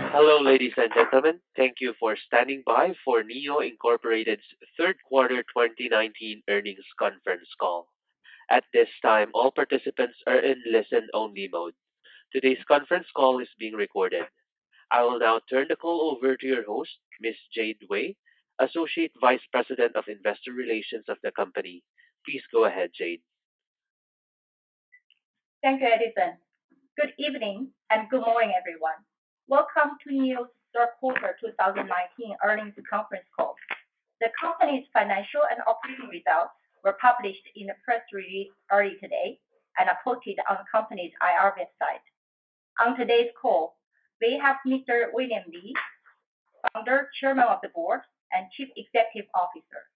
Hello, ladies and gentlemen. Thank you for standing by for NIO Incorporated's third quarter 2019 earnings conference call. At this time, all participants are in listen-only mode. Today's conference call is being recorded. I will now turn the call over to your host, Ms. Jade Wei, Associate Vice President of Investor Relations of the company. Please go ahead, Jade. Thank you, Edison. Good evening and good morning, everyone. Welcome to NIO's third quarter 2019 earnings conference call. The company's financial and operating results were published in a press release early today and are posted on the company's IR website. On today's call, we have Mr. William Li, Founder, Chairman of the Board, and Chief Executive Officer,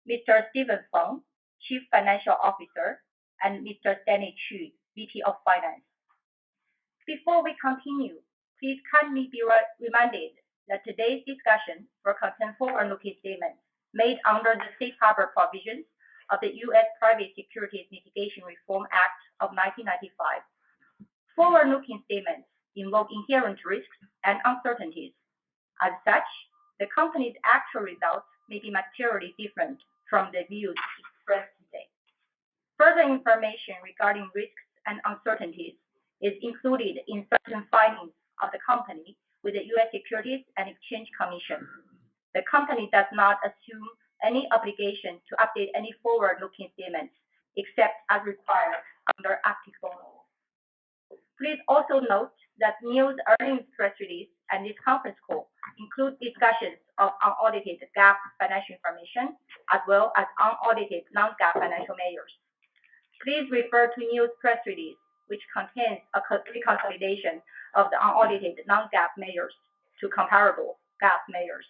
Mr. Stephen Feng, Chief Financial Officer, and Mr. Stanley Qu, VP of Finance. Before we continue, please kindly be reminded that today's discussion will contain forward-looking statements made under the safe harbor provisions of the U.S. Private Securities Litigation Reform Act of 1995. Forward-looking statements involve inherent risks and uncertainties. As such, the company's actual results may be materially different from the views expressed today. Further information regarding risks and uncertainties is included in certain filings of the company with the U.S. Securities and Exchange Commission. The company does not assume any obligation to update any forward-looking statements except as required under applicable law. Please also note that NIO's earnings press release and this conference call include discussions of unaudited GAAP financial information as well as unaudited non-GAAP financial measures. Please refer to NIO's press release, which contains a reconciliation of the unaudited non-GAAP measures to comparable GAAP measures.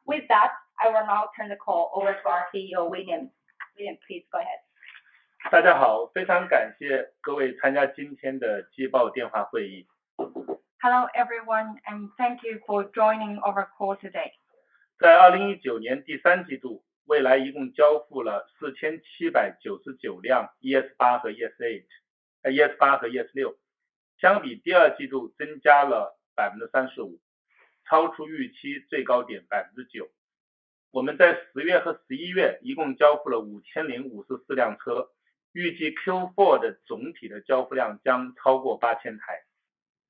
With that, I will now turn the call over to our CEO, William. William, please go ahead. 大家好，非常感谢各位参加今天的季报电话会议。Hello, everyone, and thank you for joining our call today. 在2019年第三季度，蔚来一共交付了4799辆 ES8 和 ES8 和 ES6， 相比第二季度增加了 35%， 超出预期最高点 9%。 我们在10月和11月一共交付了5054辆车，预计 Q4 的总体的交付量将超过8000台。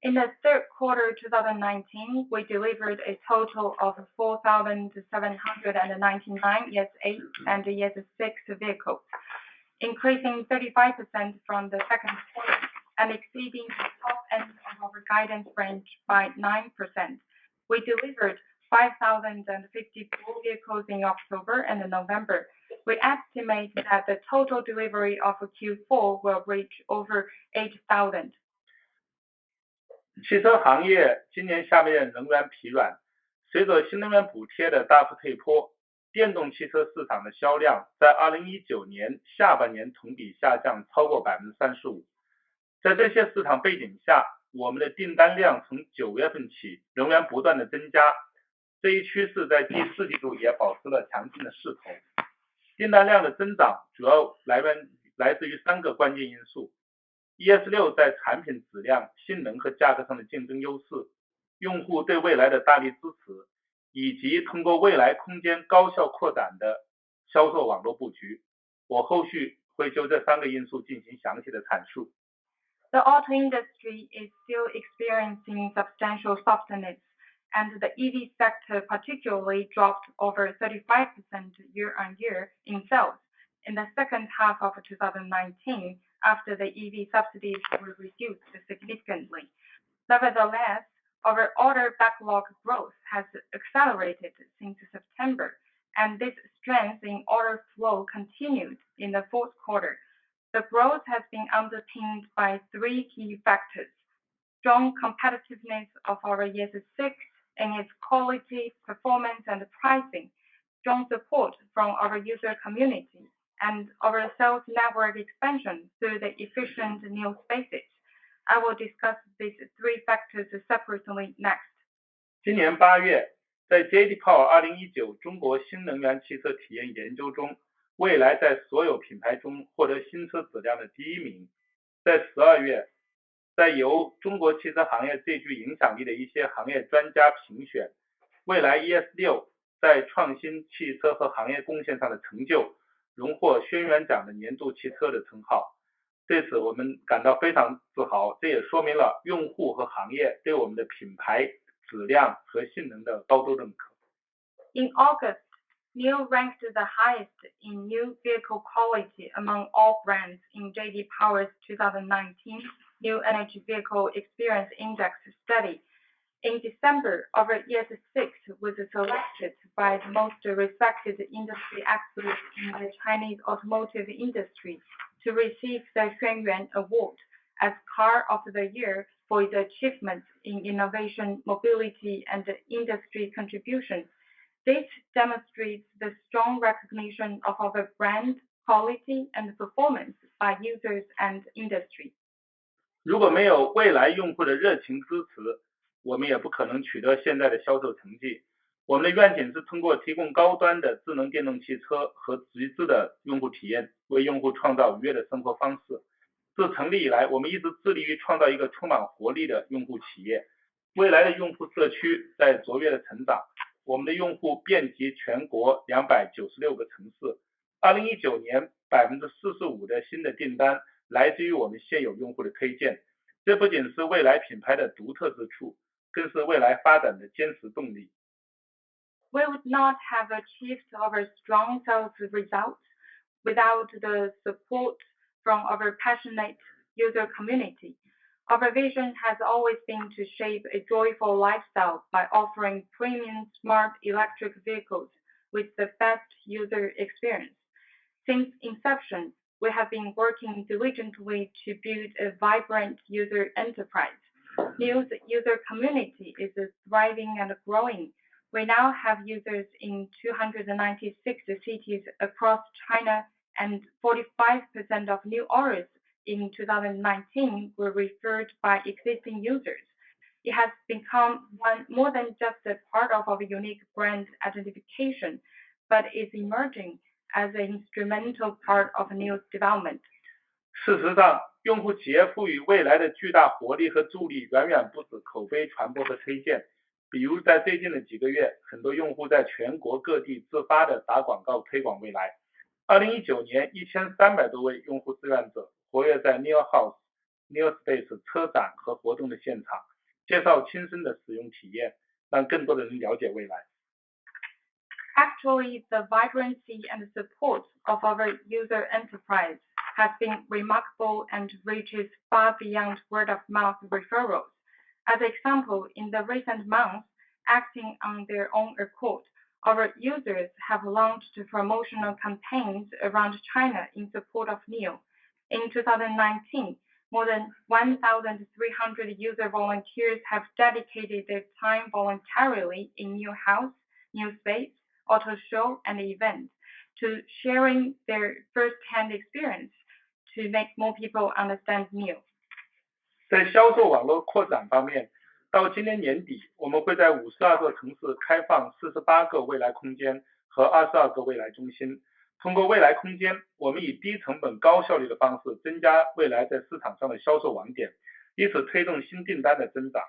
In the third quarter 2019, we delivered a total of 4,799 ES8 and ES6 vehicles, increasing 35% from the second quarter and exceeding the top end of our guidance range by 9%. We delivered 5,054 vehicles in October and November. We estimate that the total delivery of Q4 will reach over 8,000. 汽车行业今年下半年仍然疲软，随着新能源补贴的大幅退坡，电动汽车市场的销量在2019年下半年同比下降超过 35%。 在这些市场背景下，我们的订单量从9月份起仍然不断的增加，这一趋势在第四季度也保持了强劲的势头。订单量的增长主要来自于3个关键因素。ES6 在产品质量、性能和价格上的竞争优势，用户对蔚来的大力支持，以及通过蔚来空间高效扩展的销售网络布局。我后续会就这3个因素进行详细的阐述。The auto industry is still experiencing substantial softness, and the EV sector particularly dropped over 35% year-on-year in sales in the second half of 2019 after the EV subsidies were reduced significantly. Nevertheless, our order backlog growth has accelerated since September, and this strength in order flow continued in the fourth quarter. The growth has been underpinned by 3 key factors: strong competitiveness of our ES6 in its quality, performance, and pricing, strong support from our user community, and our sales network expansion through the efficient new spaces. I will discuss these 3 factors separately next. 今年8月，在 J.D. Power 2019中国新能源汽车体验研究中，蔚来在所有品牌中获得新车质量的第1名。在12月，在由中国汽车行业最具影响力的一些行业专家评选，蔚来 ES6在创新汽车和行业贡献上的成就，荣获轩辕奖的年度汽车的称号。对此我们感到非常自豪，这也说明了用户和行业对我们的品牌、质量和性能的高度认可。In August, NIO ranked the highest in new vehicle quality among all brands in J.D. Power's 2019 New Energy Vehicle Experience Index study. In December, our ES6 was selected by the most respected industry experts in the Chinese automotive industry to receive the Xuanyuan Award as Car of the Year for its achievements in innovation, mobility, and industry contribution. This demonstrates the strong recognition of our brand, quality, and performance by users and industry. 如果没有未来用户的热情支持，我们也不可能取得现在的销售成绩。我们的愿景是通过提供高端的智能电动汽车和极致的用户体验，为用户创造愉悦的生活方式。自成立以来，我们一直致力于创造一个充满活力的用户企业。未来的用户社区在卓越的成长，我们的用户遍及全国296个城市。2019年，45%的新的订单来自于我们现有用户的推荐，这不仅是未来品牌的独特之处，更是未来发展的坚持动力。We would not have achieved our strong sales results without the support from our passionate user community. Our vision has always been to shape a joyful lifestyle by offering premium smart electric vehicles with the best user experience. Since inception, we have been working diligently to build a vibrant user enterprise. NIO's user community is thriving and growing. We now have users in 296 cities across China, and 45% of new orders in 2019 were referred by existing users. It has become more than just a part of our unique brand identification, but is emerging as an instrumental part of NIO's development. 事实上，用户企业赋予未来的巨大活力和助力远远不止口碑传播和推荐。比如在最近的几个月，很多用户在全国各地自发的打广告推广未来。2019年，1300多位用户志愿者活跃在 NIO House、NIO Space 车展和活动的现场，介绍亲身的使用体验，让更多的人了解未来。Actually, the vibrancy and support of our user enterprise has been remarkable and reaches far beyond word-of-mouth referrals. As example, in the recent months, acting on their own accord, our users have launched promotional campaigns around China in support of NIO. In 2019, more than 1,300 user volunteers have dedicated their time voluntarily in NIO House, NIO Space, auto show, and events to sharing their first-hand experience to make more people understand NIO. 在销售网络扩展方面，到今年年底，我们会在52个城市开放48个未来空间和22个未来中心。通过未来空间，我们以低成本高效率的方式增加未来在市场上的销售网点，以此推动新订单的增长。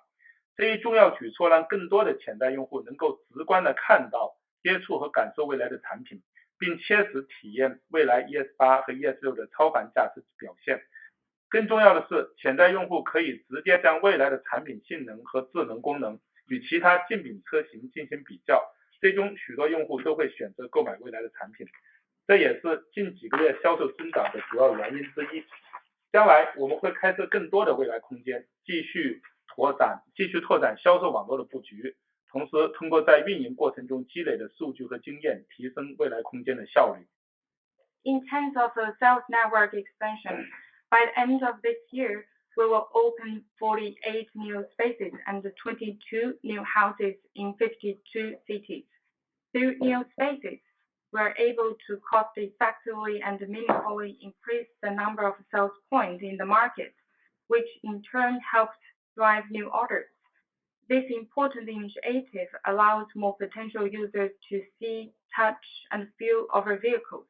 这一重要举措让更多的潜在用户能够直观的看到、接触和感受未来的产品，并切实体验未来 ES8 和 ES6 的超凡价值表现。更重要的是，潜在用户可以直接将未来的产品性能和智能功能与其他竞品车型进行比较，最终许多用户都会选择购买未来的产品。这也是近几个月销售增长的主要原因之一。将来我们会开设更多的未来空间，继续拓展销售网络的布局，同时通过在运营过程中积累的数据和经验，提升未来空间的效率。In terms of the sales network expansion, by the end of this year, we will open 48 new spaces and 22 new houses in 52 cities. Through new spaces, we are able to cost effectively and meaningfully increase the number of sales points in the market, which in turn helps drive new orders. This important initiative allows more potential users to see, touch, and feel our vehicles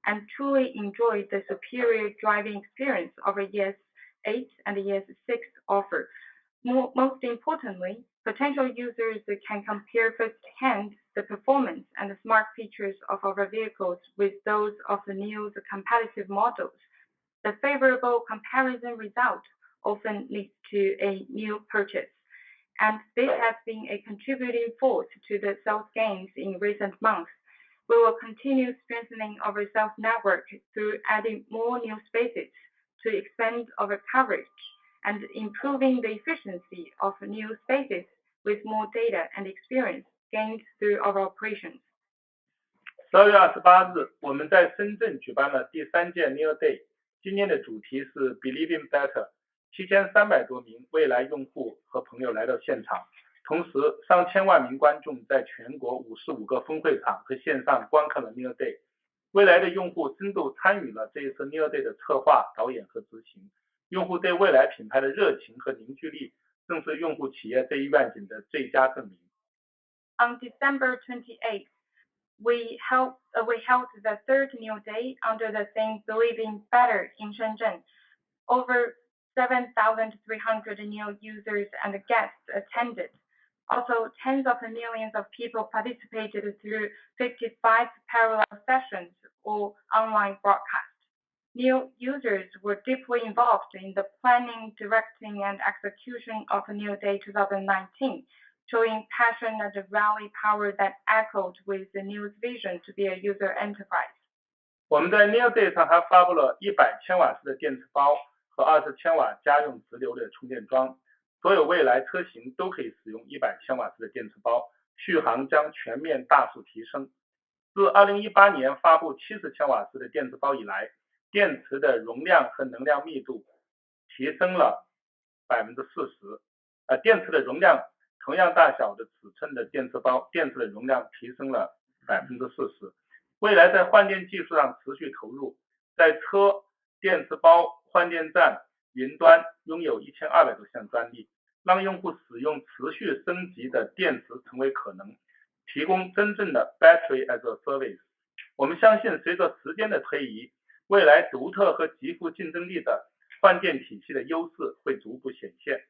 and truly enjoy the superior driving experience of our ES8 and ES6 offer. Most importantly, potential users can compare firsthand the performance and the smart features of our vehicles with those of the NIO's competitive models. The favorable comparison result often leads to a new purchase, and this has been a contributing force to the sales gains in recent months. We will continue strengthening our sales network through adding more new spaces to expand our coverage and improving the efficiency of new spaces with more data and experience gained through our operations. 12月28日，我们在深圳举办了第3届 NIO Day，今年的主题是 Believing Better，7300多名未来用户和朋友来到现场，同时上千万名观众在全国55个分会场和线上观看了 NIO Day。未来的用户深度参与了这一次 NIO Day 的策划、导演和执行。用户对未来品牌的热情和凝聚力，正是用户企业这一愿景的最佳证明。On December 28th, we held the third NIO Day under the theme Believing Better in Shenzhen. Over 7,300 NIO users and guests attended. Also, tens of millions of people participated through 55 parallel sessions or online broadcasts. NIO users were deeply involved in the planning, directing, and execution of NIO Day 2019, showing passion and rally power that echoed with the NIO's vision to be a user enterprise. 我们在 NIO Day 上还发布了100千瓦时的电池包和20千瓦家用直流的充电桩，所有未来车型都可以使用100千瓦时的电池包，续航将全面大幅提升。自2018年发布70千瓦时的电池包以来，电池的容量和能量密度提升了40%。电池的容量同样大小的尺寸的电池包，电池的容量提升了40%。未来在换电技术上持续投入，在车、电池包、换电站、云端拥有1200多项专利，让用户使用持续升级的电池成为可能，提供真正的 Battery as a Service。我们相信，随着时间的推移，未来独特和极富竞争力的换电体系的优势会逐步显现。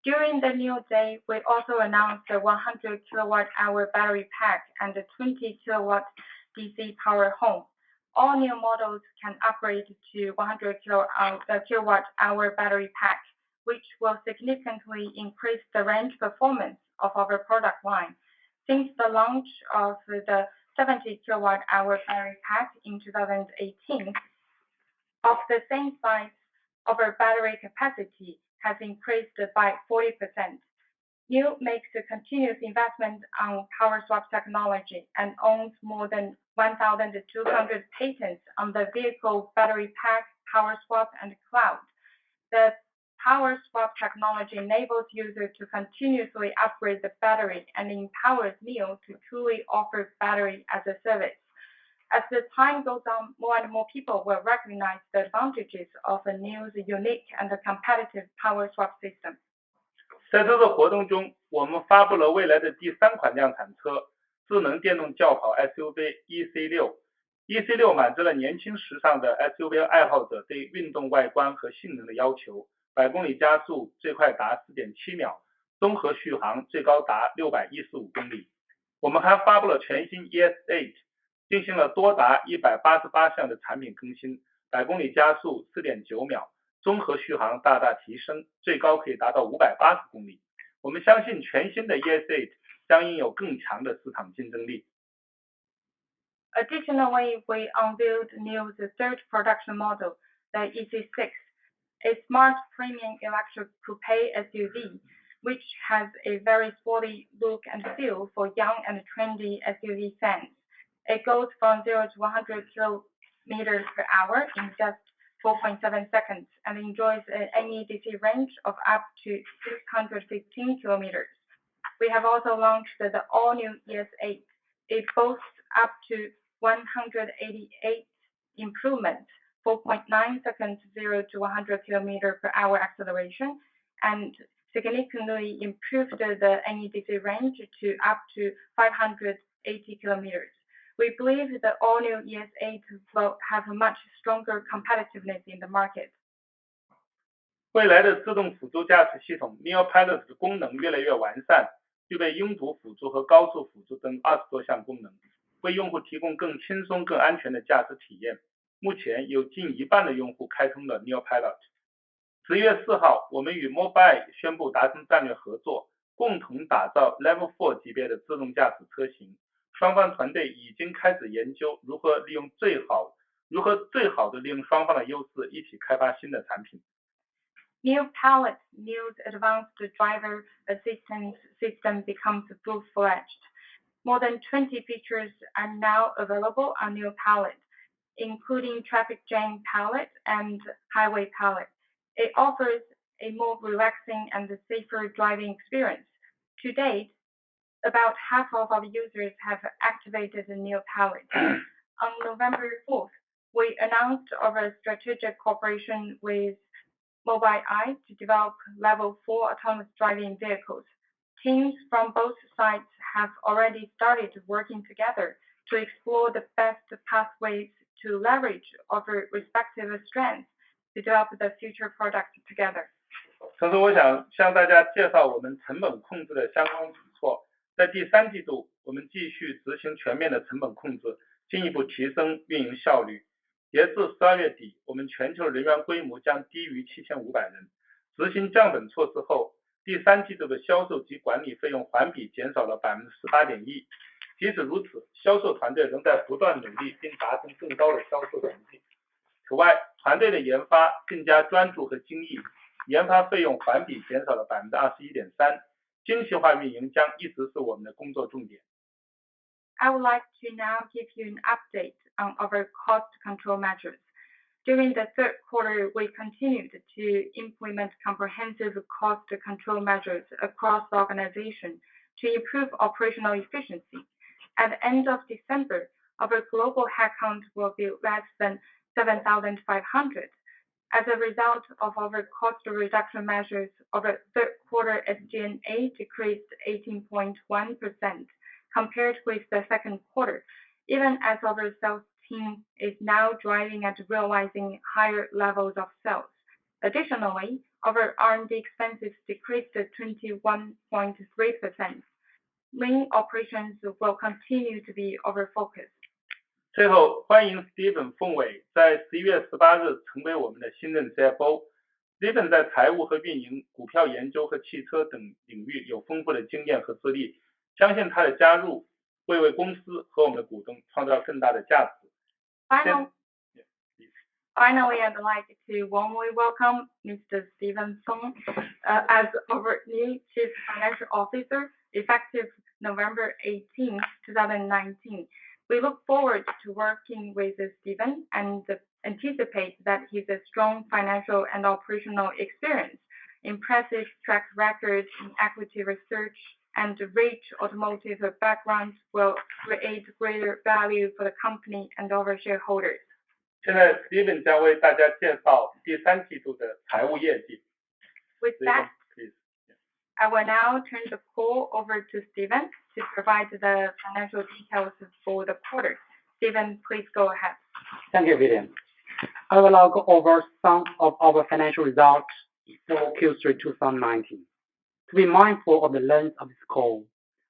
During the NIO Day, we also announced the 100 kilowatt-hour battery pack and the 20 kilowatt DC power home. All new models can upgrade to 100 kilowatt-hour battery pack, which will significantly increase the range performance of our product line. Since the launch of the 70 kilowatt-hour battery pack in 2018, of the same size, our battery capacity has increased by 40%. NIO makes a continuous investment on power swap technology and owns more than 1,200 patents on the vehicle battery pack, power swap, and cloud. The power swap technology enables users to continuously upgrade the battery and empowers NIO to truly offer battery as a service. As the time goes on, more and more people will recognize the advantages of NIO's unique and competitive power swap system. 在这次活动中，我们发布了未来的第3款量产车——智能电动轿跑 SUV EC6。EC6 满足了年轻时尚的 SUV 爱好者对运动外观和性能的要求，100公里加速最快达 4.7 秒，综合续航最高达615公里。我们还发布了全新 ES8，进行了多达188项的产品更新，100公里加速 4.9 秒，综合续航大大提升，最高可以达到580公里。我们相信全新的 ES8 将拥有更强的市场竞争力。Additionally, we unveiled NIO's third production model, the EC6, a smart premium electric coupe SUV, which has a very sporty look and feel for young and trendy SUV fans. It goes from 0 to 100 kilometers per hour in just 4.7 seconds and enjoys an NEDC range of up to 615 kilometers. We have also launched the all-new ES8. It boasts up to 188 improvements, 4.9 seconds 0 to 100 kilometers per hour acceleration, and significantly improved the NEDC range to up to 580 kilometers. We believe the all-new ES8 will have a much stronger competitiveness in the market. 未来的自动辅助驾驶系统 NIO Pilot 的功能越来越完善，具备拥堵辅助和高速辅助等20多项功能，为用户提供更轻松、更安全的驾驶体验。目前有近一半的用户开通了 NIO Pilot。10月4号，我们与 Mobile 宣布达成战略合作，共同打造 Level 4级别的自动驾驶车型。双方团队已经开始研究如何最好的利用双方的优势，一起开发新的产品。NIO Pilot, NIO's advanced driver assistance system becomes full-fledged. More than 20 features are now available on NIO Pilot, including traffic jam pilot and highway pilot. It offers a more relaxing and safer driving experience. To date, about half of our users have activated the NIO Pilot. On November 4th, we announced our strategic cooperation with Mobileye to develop Level 4 autonomous driving vehicles. Teams from both sides have already started working together to explore the best pathways to leverage our respective strengths to develop the future products together. 同时，我想向大家介绍我们成本控制的相关举措。在第3季度，我们继续执行全面的成本控制，进一步提升运营效率。截至12月底，我们全球人员规模将低于7500人。执行降本措施后，第3季度的销售及管理费用环比减少了 18.1%。即使如此，销售团队仍在不断努力，并达成更高的销售成绩。此外，团队的研发更加专注和精益，研发费用环比减少了 21.3%。精细化运营将一直是我们的工作重点。I would like to now give you an update on our cost control measures. During the third quarter, we continued to implement comprehensive cost control measures across the organization to improve operational efficiency. At the end of December, our global headcount will be less than 7,500. As a result of our cost reduction measures, our third quarter SG&A decreased 18.1% compared with the second quarter, even as our sales team is now driving and realizing higher levels of sales. Additionally, our R&D expenses decreased 21.3%. Lean operations will continue to be our focus. 最后，欢迎 Steven 凤伟在11月18日成为我们的新任 CFO。Steven 在财务和运营、股票研究和汽车等领域有丰富的经验和资历，相信他的加入会为公司和我们的股东创造更大的价值。Finally, I'd like to warmly welcome Mr. Steven Song as our new Chief Financial Officer, effective November 18, 2019. We look forward to working with Steven and anticipate that his strong financial and operational experience, impressive track record in equity research, and rich automotive background will create greater value for the company and our shareholders. 现在 Steven 将为大家介绍第3季度的财务业绩。With that, I will now turn the call over to Steven to provide the financial details for the quarter. Steven, please go ahead. Thank you, William. I will now go over some of our financial results for Q3 2019. To be mindful of the length of this call,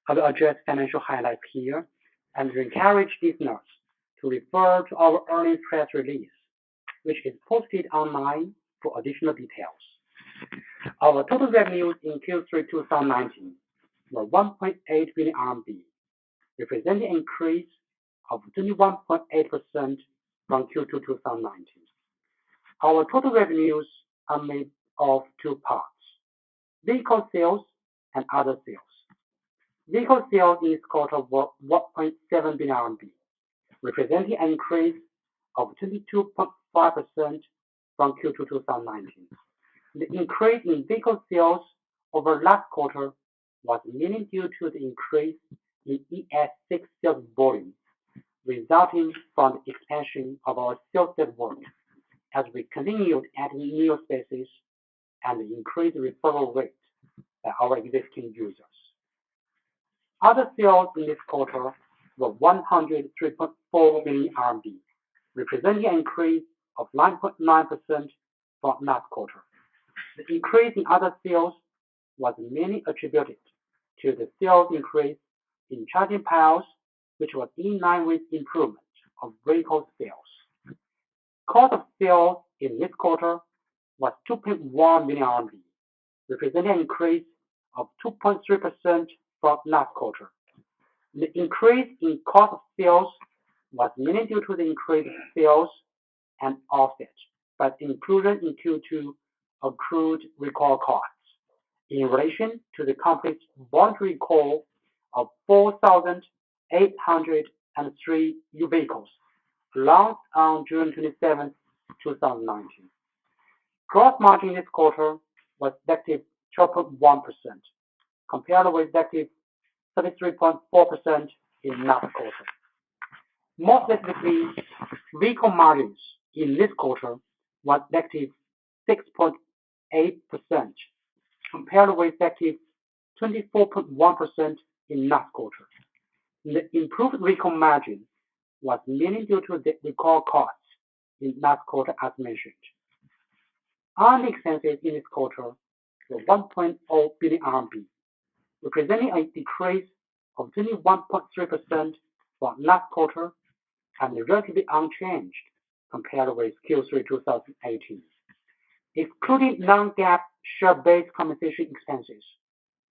I will address financial highlights here and encourage listeners to refer to our earnings press release, which is posted online for additional details. Our total revenues in Q3 2019 were 1.8 billion RMB, representing an increase of 21.8% from Q2 2019. Our total revenues are made of two parts: vehicle sales and other sales. Vehicle sales in this quarter were 1.7 billion RMB, representing an increase of 22.5% from Q2 2019. The increase in vehicle sales over last quarter was mainly due to the increase in ES6 sales volume, resulting from the expansion of our sales network as we continued adding new spaces and the increased referral rate by our existing users. Other sales in this quarter were 103.4 million RMB, representing an increase of 9.9% from last quarter. The increase in other sales was mainly attributed to the sales increase in charging piles, which was in line with improvement of vehicle sales. Cost of sales in this quarter was 2.1 billion RMB, representing an increase of 2.3% from last quarter. The increase in cost of sales was mainly due to the increase in sales and offset by the inclusion in Q2 accrued recall costs in relation to the company's voluntary recall of 4,803 new vehicles launched on June 27, 2019. Gross margin this quarter was negative 12.1%, compared with negative 33.4% in last quarter. More specifically, vehicle margins in this quarter was negative 6.8%, compared with negative 24.1% in last quarter. The improved vehicle margin was mainly due to the recall costs in last quarter as mentioned. R&D expenses in this quarter were 1.0 billion RMB, representing a decrease of 21.3% from last quarter and relatively unchanged compared with Q3 2018. Excluding non-GAAP share-based compensation expenses,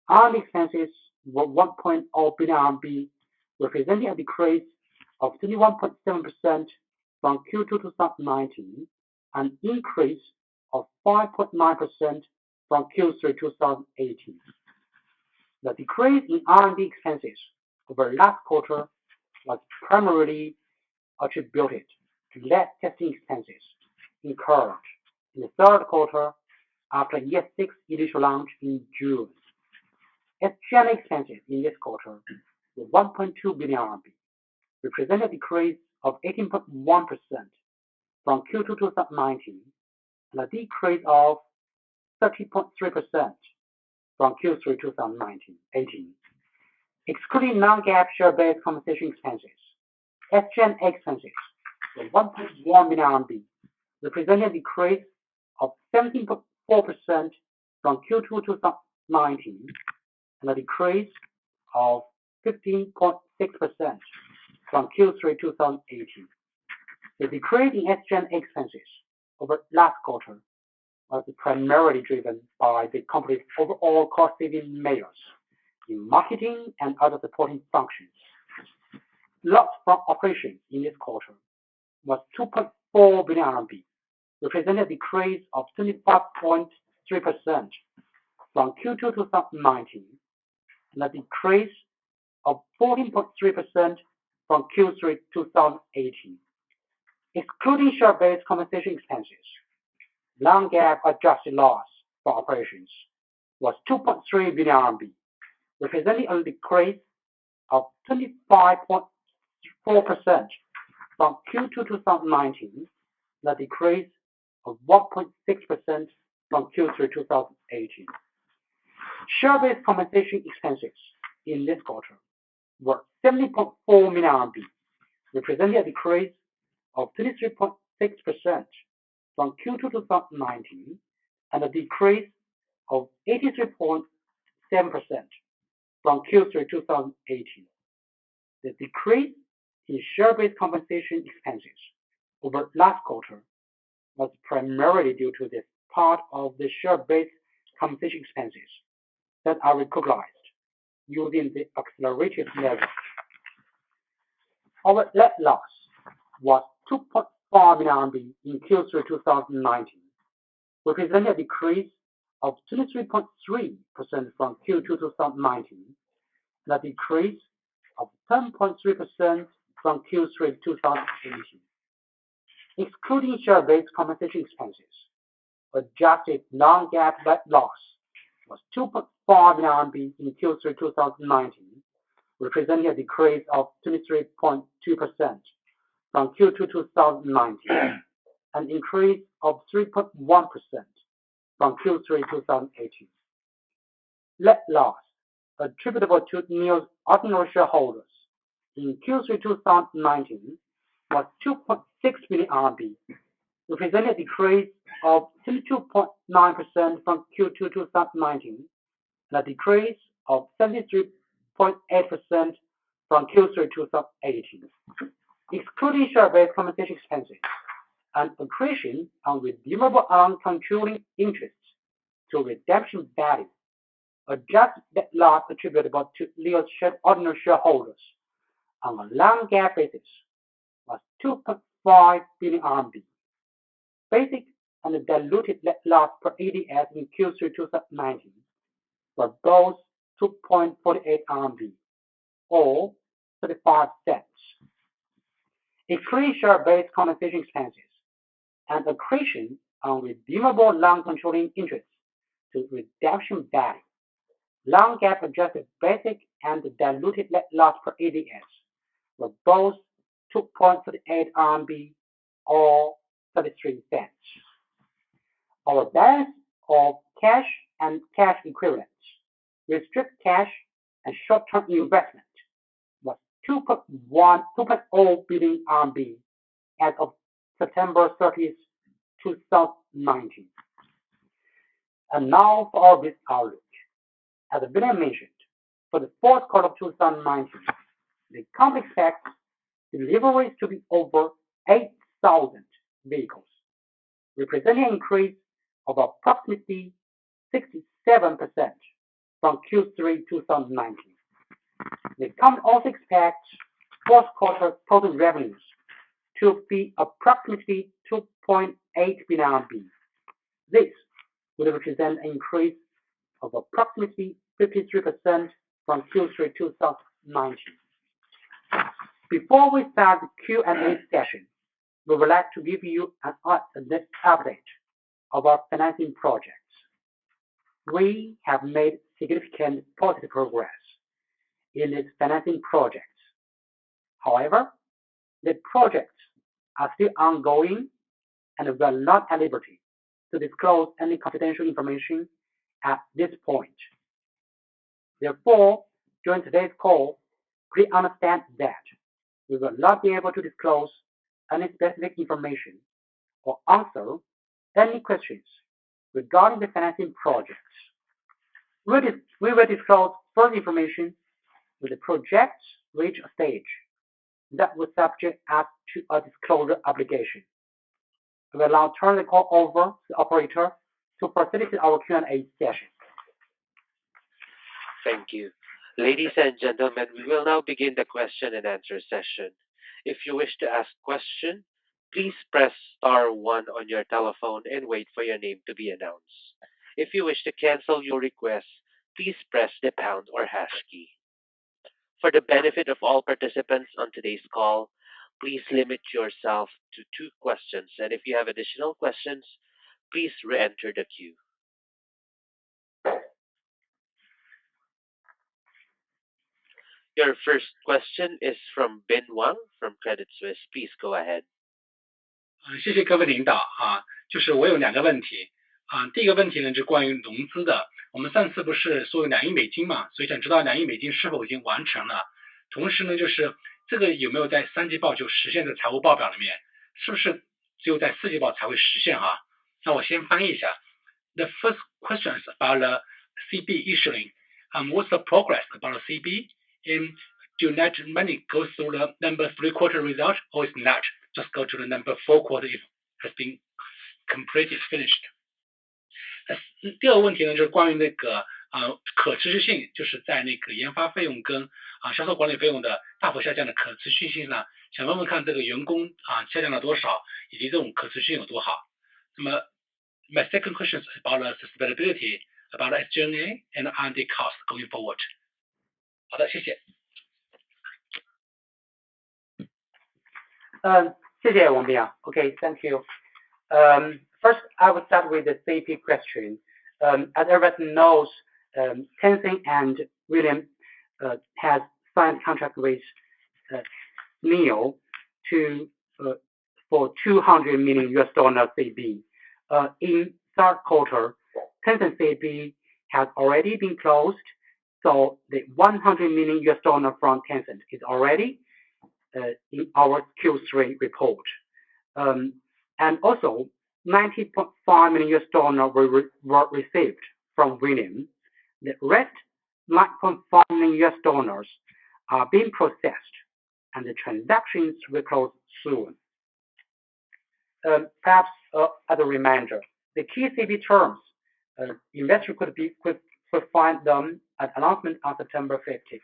R&D expenses were 1.0 billion RMB, representing a decrease of 21.7% from Q2 2019, and an increase of 5.9% from Q3 2018. The decrease in R&D expenses over last quarter was primarily attributed to less testing expenses incurred in the third quarter after ES6 initial launch in June. SG&A expenses in this quarter were 1.2 billion RMB, representing a decrease of 18.1% from Q2 2019 and a decrease of 30.3% from Q3 2018. Excluding non-GAAP share-based compensation expenses, SG&A expenses were 1.1 billion RMB, representing a decrease of 17.4% from Q2 2019 and a decrease of 15.6% from Q3 2018. The decrease in SG&A expenses over last quarter was primarily driven by the company's overall cost-saving measures in marketing and other supporting functions. Loss from operations in this quarter was 2.4 billion RMB, representing a decrease of 25.3% from Q2 2019 and a decrease of 14.3% from Q3 2018. Excluding share-based compensation expenses, non-GAAP adjusted loss for operations was 2.3 billion RMB, representing a decrease of 25.4% from Q2 2019 and a decrease of 1.6% from Q3 2018. Share-based compensation expenses in this quarter were 70.4 million RMB, representing a decrease of 23.6% from Q2 2019 and a decrease of 83.7% from Q3 2018. The decrease in share-based compensation expenses over last quarter was primarily due to this part of the share-based compensation expenses that are recognized using the accelerated method. Our net loss was 2.5 million RMB in Q3 2019, representing a decrease of 23.3% from Q2 2019 and a decrease of 10.3% from Q3 2018. Excluding share-based compensation expenses, adjusted non-GAAP net loss was 2.5 million RMB in Q3 2019, representing a decrease of 23.2% from Q2 2019, an increase of 3.1% from Q3 2018. Net loss attributable to NIO's ordinary shareholders in Q3 2019 was 2.6 billion RMB, representing a decrease of 72.9% from Q2 2019, and a decrease of 73.8% from Q3 2018. Excluding share-based compensation expenses and accretion on redeemable non-controlling interests to redemption value, adjusted net loss attributable to NIO's ordinary shareholders on a non-GAAP basis was 2.5 billion RMB. Basic and diluted net loss per ADS in Q3 2019 were both 2.48 RMB or 35 cents. Excluding share-based compensation expenses and accretion on redeemable non-controlling interests to redemption value, non-GAAP adjusted basic and diluted net loss per ADS were both 2.38 RMB or 33 cents. Our balance of cash and cash equivalents, restricted cash, and short-term investment was 2.0 billion RMB as of September 30th, 2019. And now for our business outlook. As William mentioned, for the fourth quarter of 2019, the company expects deliveries to be over 8,000 vehicles, representing an increase of approximately 67% from Q3 2019. The company also expects fourth quarter total revenues to be approximately 2.8 billion RMB. This would represent an increase of approximately 53% from Q3 2019. Before we start the Q&A session, we would like to give you an update of our financing projects. We have made significant positive progress in these financing projects. However, the projects are still ongoing and we are not at liberty to disclose any confidential information at this point. Therefore, during today's call, please understand that we will not be able to disclose any specific information or answer any questions regarding the financing projects. We will disclose further information when the projects reach a stage that will subject us to a disclosure obligation. We will now turn the call over to the operator to facilitate our Q&A session. Thank you. Ladies and gentlemen, we will now begin the question and answer session. If you wish to ask a question, please press star 1 on your telephone and wait for your name to be announced. If you wish to cancel your request, please press the pound or hash key. For the benefit of all participants on today's call, please limit yourself to 2 questions, and if you have additional questions, please re-enter the queue. Your first question is from Bin Wang from Credit Suisse. Please go ahead. 谢谢各位领导啊，就是我有2个问题啊。第一个问题呢是关于融资的，我们上次不是说有2亿美金嘛，所以想知道2亿美金是否已经完成了。同时呢，就是这个有没有在3季报就实现在财务报表里面，是不是只有在4季报才会实现啊？那我先翻译一下。The first question is about the CB issuing. What's the progress about the CB? And do net money go through the number 3 quarter result or is not? Just go to the number 4 quarter if has been completed, finished. 第二个问题呢，就是关于那个可持续性，就是在那个研发费用跟销售管理费用的大幅下降的可持续性呢，想问问看这个员工下降了多少，以及这种可持续性有多好。那么 my second question is about the sustainability, about the SG&A and R&D costs going forward. 好的，谢谢。谢谢王斌啊。Okay, thank you. First, I will start with the CP question. As everyone knows, Tencent and William has signed contract with NIO for $200 million CB. In third quarter, Tencent CB has already been closed, so the $100 million from Tencent is already in our Q3 report. And also, $90.5 million were received from William. The rest, $9.5 million are being processed, and the transactions will close soon. Perhaps as a reminder, the key CB terms, investors could find them at announcement on September 5th.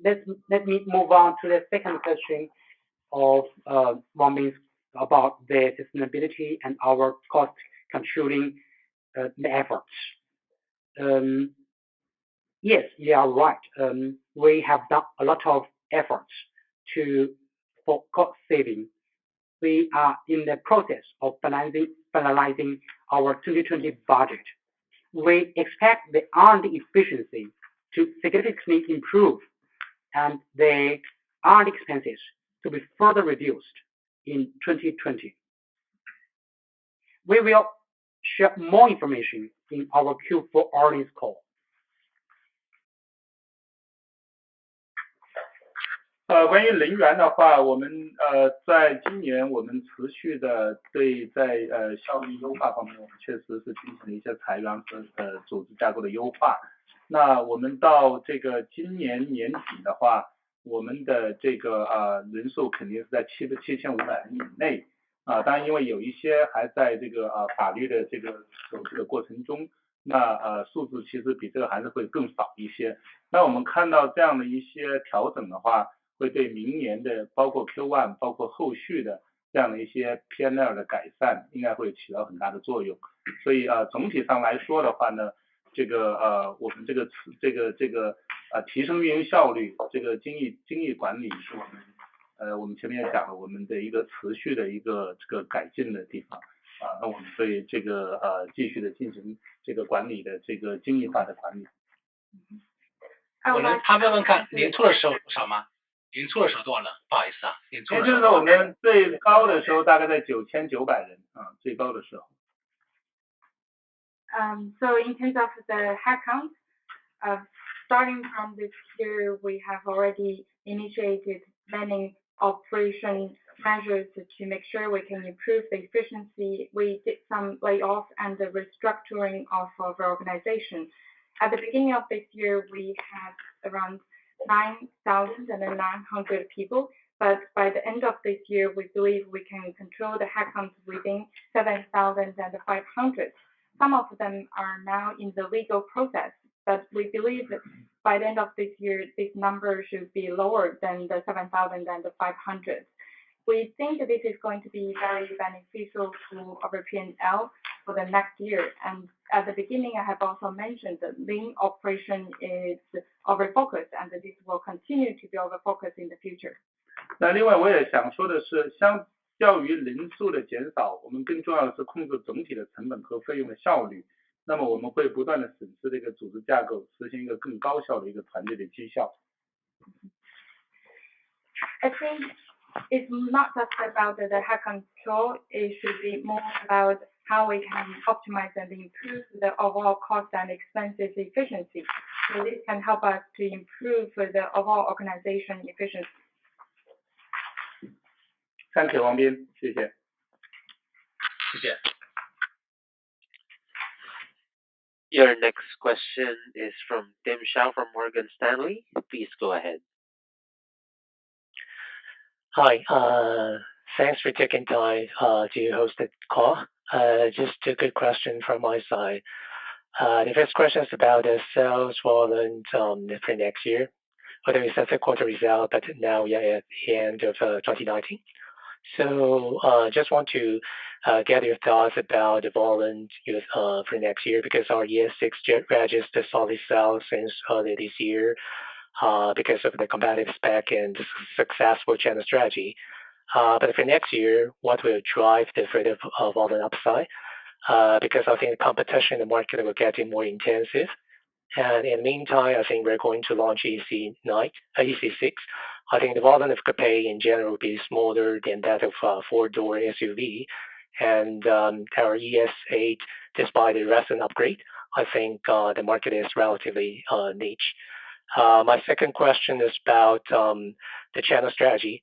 Let me move on to the second question of Wang Bing's about the sustainability and our cost controlling efforts. Yes, you are right. We have done a lot of efforts for cost saving. We are in the process of finalizing our 2020 budget. We expect the R&D efficiency to significantly improve and the R&D expenses to be further reduced in 2020. We will share more information in our Q4 earnings call. 关于人员的话，我们在今年我们持续的对在效率优化方面，我们确实是进行了一些裁员和组织架构的优化。那我们到这个今年年底的话，我们的这个人数肯定是在7500人以内当然因为有一些还在这个法律的这个手续的过程中，那数字其实比这个还是会更少一些。那我们看到这样的一些调整的话，会对明年的包括 Q1 包括后续的这样的一些 P&L 的改善应该会起到很大的作用。所以总体上来说的话呢，这个我们这个提升运营效率，这个精益管理是我们前面也讲了我们的一个持续的一个这个改进的地方那我们会这个继续的进行这个管理的这个精益化的管理。他问问看年初的时候多少吗？年初的时候多少人？不好意思年初的时候我们最高的时候大概在9900人最高的时候。So in terms of the headcount, starting from this year, we have already initiated many operation measures to make sure we can improve the efficiency. We did some layoffs and the restructuring of our organization. At the beginning of this year, we had around 9,900 people, but by the end of this year, we believe we can control the headcount within 7,500. Some of them are now in the legal process, but we believe that by the end of this year, this number should be lower than the 7,500. We think that this is going to be very beneficial to our P&L for the next year. And at the beginning, I have also mentioned that lean operation is our focus, and that this will continue to be our focus in the future. 那另外我也想说的是，相较于人数的减少，我们更重要的是控制总体的成本和费用的效率。那么我们会不断的审视这个组织架构，实现一个更高效的一个团队的绩效。I think it's not just about the head control, it should be more about how we can optimize and improve the overall cost and expenses efficiency. So this can help us to improve the overall organization efficiency. Thank you, Wang Bin. 谢谢。谢谢。Your next question is from Tim Xiao from Morgan Stanley. Please go ahead. Hi, thanks for taking time to host the call. Just a good question from my side. The first question is about the sales volume for next year. Whether it's a third quarter result, but now we are at the end of 2019. So just want to get your thoughts about the volume for next year, because our ES6 registered solid sales since early this year because of the competitive spec and successful channel strategy. But for next year, what will drive the further volume upside? Because I think the competition in the market will get more intensive. And in the meantime, I think we're going to launch EC6. I think the volume of coupe in general will be smaller than that of four-door SUV. And our ES8, despite the recent upgrade, I think the market is relatively niche. My second question is about the channel strategy.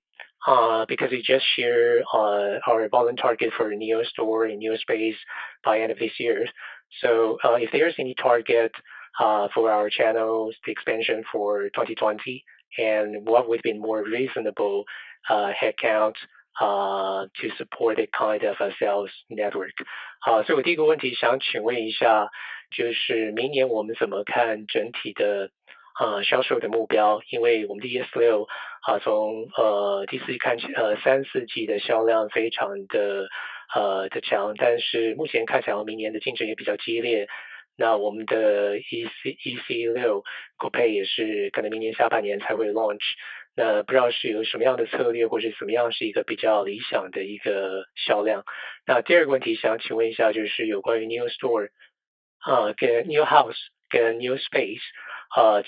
because we just share our volume target for NIO Store and NIO Space by end of this year. So if there's any target for our channels, the expansion for 2020, and what would be more reasonable headcount to support a kind of a sales network. 所以我第一个问题想请问一下，就是明年我们怎么看整体的销售的目标？因为我们的 ES6从第四季看起3、4季的销量非常的强，但是目前看起来明年的竞争也比较激烈。那我们的 EC6 Coupe 也是可能明年下半年才会 launch。那不知道是有什么样的策略，或是怎么样是一个比较理想的一个销量。那第二个问题想请问一下，就是有关于 NIO Store 跟 NIO House 跟 NIO Space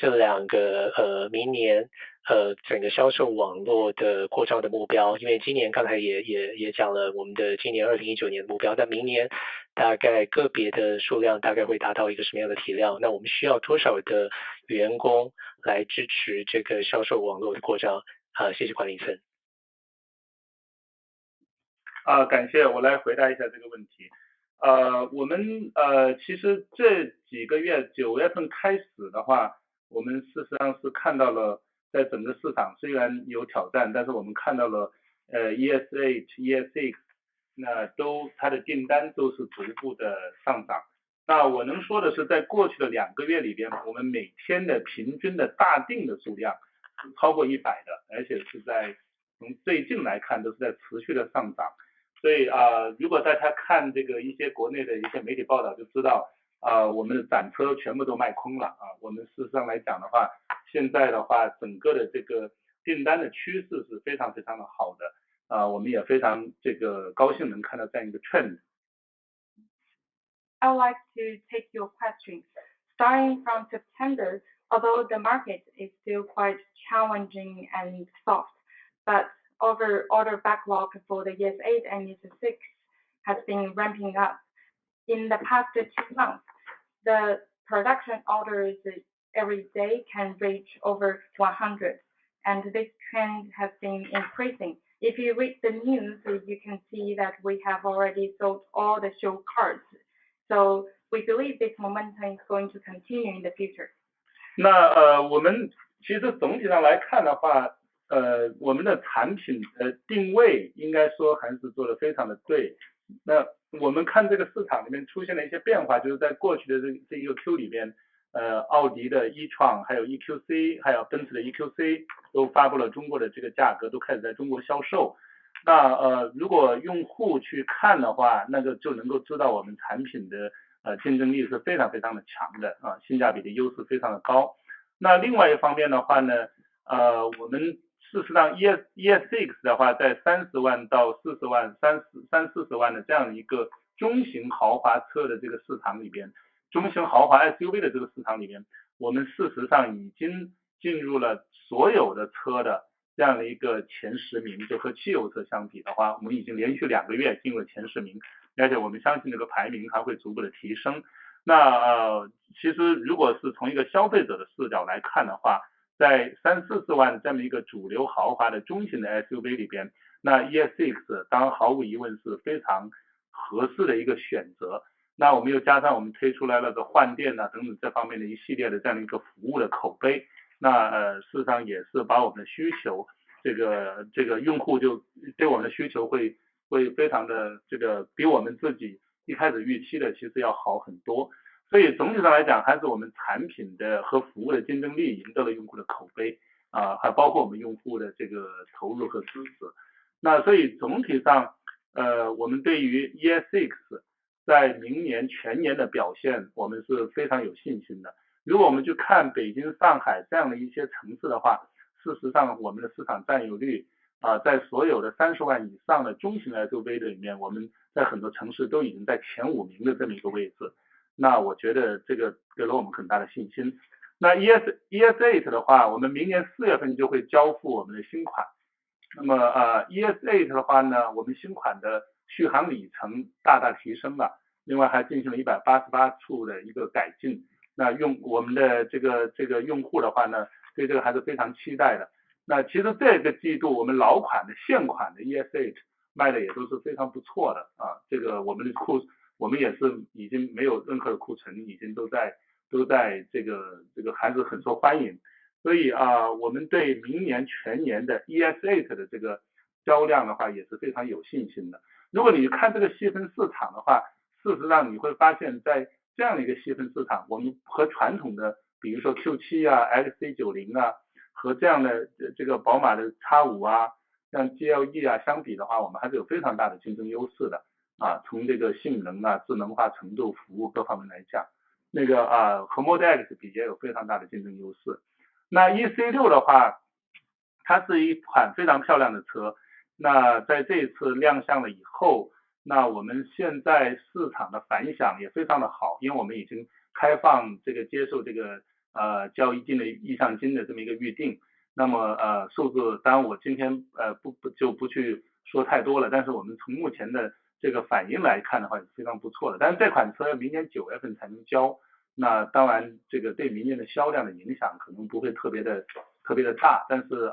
这两个明年整个销售网络的扩张的目标，因为今年刚才也讲了我们的今年2019年的目标，但明年大概个别的数量大概会达到一个什么样的体量？那我们需要多少的员工来支持这个销售网络的扩张？谢谢管理层。感谢，我来回答一下这个问题。我们其实这几个月9月份开始的话，我们事实上是看到了，在整个市场虽然有挑战，但是我们看到了ES8、ES6 那它的订单都是逐步的上涨。那我能说的是，在过去的2个月里边，我们每天的平均的大订的数量是超过100的，而且是从最近来看都是在持续的上涨。所以如果大家看这个一些国内的一些媒体报道，就知道我们的展车全部都卖空了我们事实上来讲的话，现在的话整个的这个订单的趋势是非常非常的好的我们也非常高兴能看到这样一个 trend。 I would like to take your question. Starting from September, although the market is still quite challenging and soft, but order backlog for the ES8 and ES6 has been ramping up. In the past 2 months, the production orders every day can reach over 100, and this trend has been increasing. If you read the news, you can see that we have already sold all the show cards. So we believe this momentum is going to continue in the future. 那我们其实总体上来看的话，我们的产品的定位应该说还是做得非常的对。那我们看这个市场里面出现了一些变化，就是在过去的这一个 Q 里边，奥迪的e-tron，还有 EQC， 还有奔驰的 EQC 都发布了中国的这个价格，都开始在中国销售。那如果用户去看的话，那个就能够知道我们产品的竞争力是非常非常的强的性价比的优势非常的高。那另外一方面的话呢，我们事实上 ES6 的话，在30万到40万、30-40万的这样一个中型豪华车的这个市场里边，中型豪华 SUV 的这个市场里边，我们事实上已经进入了所有的车的这样的一个前10名，就和汽油车相比的话，我们已经连续2个月进入了前10名，而且我们相信这个排名还会逐步的提升。那其实如果是从一个消费者的视角来看的话，在30-40万这么一个主流豪华的中型的 SUV 里边，那 ES6 当然毫无疑问是非常合适的一个选择。那我们又加上我们推出来了个换电等等这方面的一系列的这样的一个服务的口碑，那事实上也是把我们的需求，这个用户就对我们的需求会非常的比我们自己一开始预期的其实要好很多。所以总体上来讲，还是我们产品的和服务的竞争力赢得了用户的口碑还包括我们用户的这个投入和支持。那所以总体上我们对于 ES6 在明年全年的表现，我们是非常有信心的。如果我们去看北京、上海这样的一些城市的话，事实上我们的市场占有率在所有的30万以上的中型 SUV 的里面，我们在很多城市都已经在前5名的这么一个位置。那我觉得这个给了我们很大的信心。那 ES8 的话，我们明年4月份就会交付我们的新款。那么ES8 的话呢，我们新款的续航里程大大提升了，另外还进行了188处的一个改进。那我们的这个用户的话呢，对这个还是非常期待的。那其实这个季度我们老款的现款的 ES8 卖的也都是非常不错的啊，这个我们也是已经没有任何的库存，已经都在这个还是很受欢迎，所以我们对明年全年的 ES8 的这个销量的话也是非常有信心的。如果你看这个细分市场的话，事实上你会发现在这样的一个细分市场，我们和传统的比如说 Q7 啊 XC90 啊和这样的这个宝马的 X5 啊像 GLE 啊相比的话，我们还是有非常大的竞争优势的啊，从这个性能啊智能化程度服务各方面来讲，那个和 Model X 比也有非常大的竞争优势。那 EC6 的话，它是一款非常漂亮的车，那在这一次亮相了以后，那我们现在市场的反响也非常的好，因为我们已经开放这个接受这个交一定的意向金的这么一个预定。那么数字当然我今天不去说太多了，但是我们从目前的这个反应来看的话是非常不错的。但是这款车明年9月份才能交，那当然这个对明年的销量的影响可能不会特别的大，但是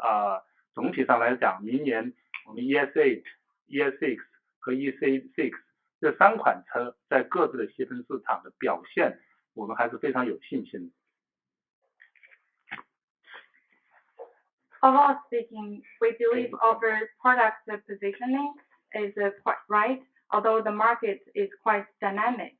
总体上来讲，明年我们 ES8、ES6 和 EC6 这3款车在各自的细分市场的表现，我们还是非常有信心的。Overall speaking, we believe our product positioning is quite right, although the market is quite dynamic.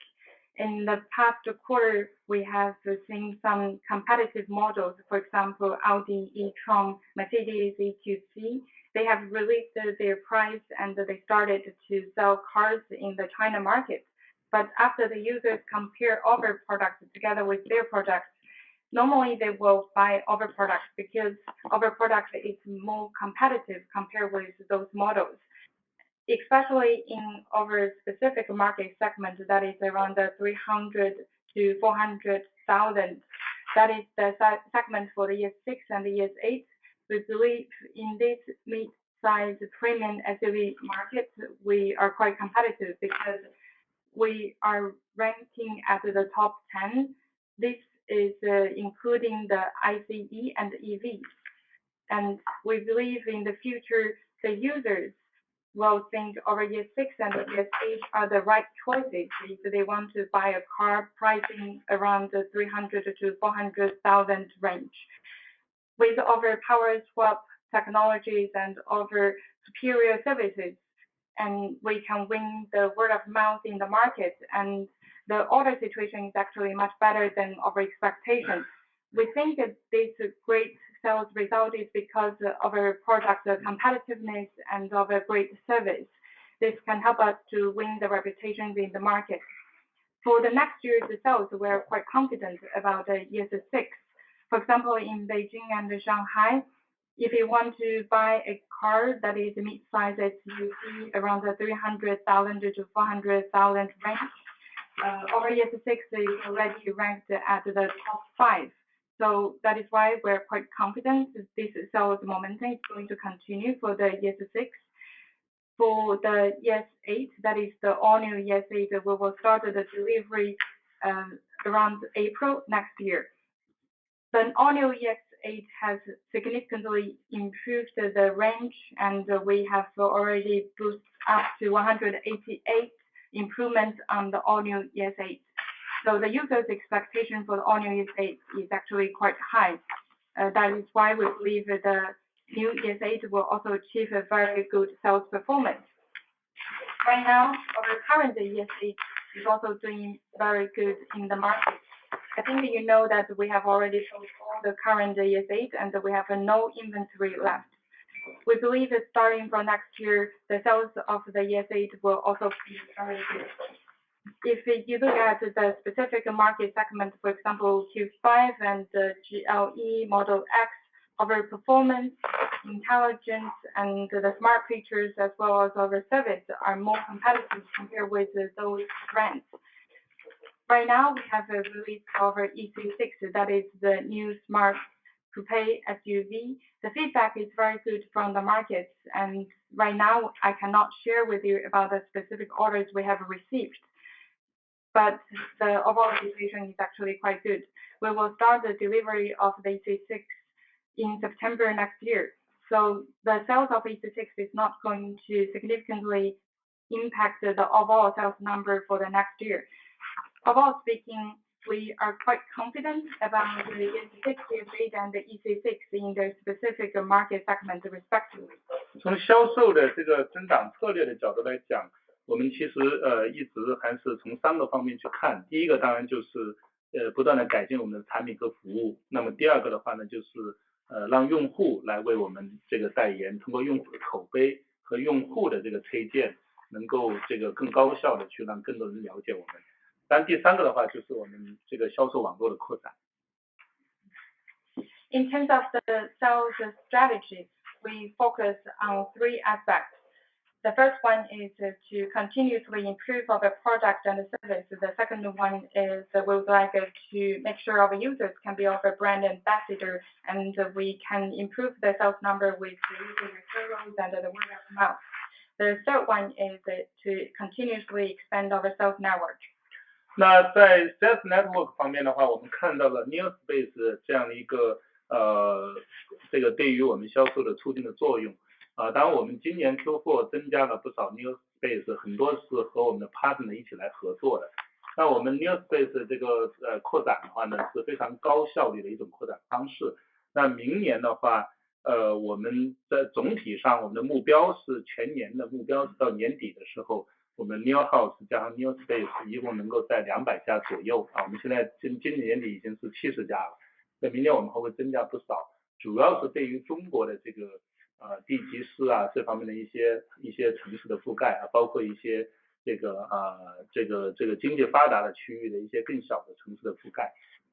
In the past quarter, we have seen some competitive models, for example, Audi e-tron, Mercedes EQC. They have released their price and they started to sell cars in the China market. But after the users compare our products together with their products, normally they will buy our products because our product is more competitive compared with those models, especially in our specific market segment that is around the 300 to 400,000. That is the segment for the ES6 and the ES8. We believe in this mid-size premium SUV market, we are quite competitive because we are ranking at the top 10. This is including the ICE and EVs. And we believe in the future, the users will think our ES6 and ES8 are the right choices if they want to buy a car pricing around the 300 to 400,000 range. With our power swap technologies and our superior services, and we can win the word of mouth in the market, and the order situation is actually much better than our expectations. We think that this great sales result is because of our product competitiveness and of a great service. This can help us to win the reputation in the market. For the next year's sales, we're quite confident about the ES6. For example, in Beijing and Shanghai, if you want to buy a car that is mid-size SUV around the 300,000 to 400,000 range, our ES6 is already ranked at the top 5. So that is why we're quite confident that this sales momentum is going to continue for the ES6. For the ES8, that is the all-new ES8, we will start the delivery around April next year. The all-new ES8 has significantly improved the range, and we have already boosted up to 188 improvements on the all-new ES8. So the user's expectation for the all-new ES8 is actually quite high. That is why we believe that the new ES8 will also achieve a very good sales performance. Right now, our current ES8 is also doing very good in the market. I think you know that we have already sold all the current ES8 and we have no inventory left. We believe that starting from next year, the sales of the ES8 will also be very good. If you look at the specific market segment, for example, Q5 and the GLE Model X, our performance, intelligence, and the smart features as well as our service are more competitive compared with those brands. Right now, we have released our EC6, that is the new smart coupe SUV. The feedback is very good from the market, and right now I cannot share with you about the specific orders we have received. But the overall situation is actually quite good. We will start the delivery of the EC6 in September next year. So the sales of EC6 is not going to significantly impact the overall sales number for the next year. Overall speaking, we are quite confident about the EC6 and the EC6 in their specific market segment respectively. 从销售的这个增长策略的角度来讲，我们其实一直还是从3个方面去看。第一个当然就是不断的改进我们的产品和服务。那么第二个的话呢，就是让用户来为我们这个代言，通过用户的口碑和用户的这个推荐，能够这个更高效的去让更多人了解我们。当然第3个的话就是我们这个销售网络的扩展。In terms of the sales strategy, we focus on 3 aspects. The first one is to continuously improve our product and service. The second one is we would like to make sure our users can be our brand ambassador and we can improve the sales number with user referrals and the word of mouth. The third one is to continuously expand our sales network. 那在 sales network 方面的话，我们看到了 NIO这样的一个这个对于我们销售的促进的作用。当然我们今年 Q4 增加了不少 NIO Space， 很多是和我们的 partner 一起来合作的。那我们 NIO Space 这个扩展的话呢，是非常高效率的一种扩展方式。那明年的话，我们在总体上我们的目标是全年的目标是到年底的时候，我们 NIO House 加上 NIO Space 一共能够在200家左右啊。我们现在今年年底已经是70家了，那明年我们还会增加不少，主要是对于中国的这个地级市啊这方面的一些城市的覆盖啊，包括一些这个经济发达的区域的一些更小的城市的覆盖。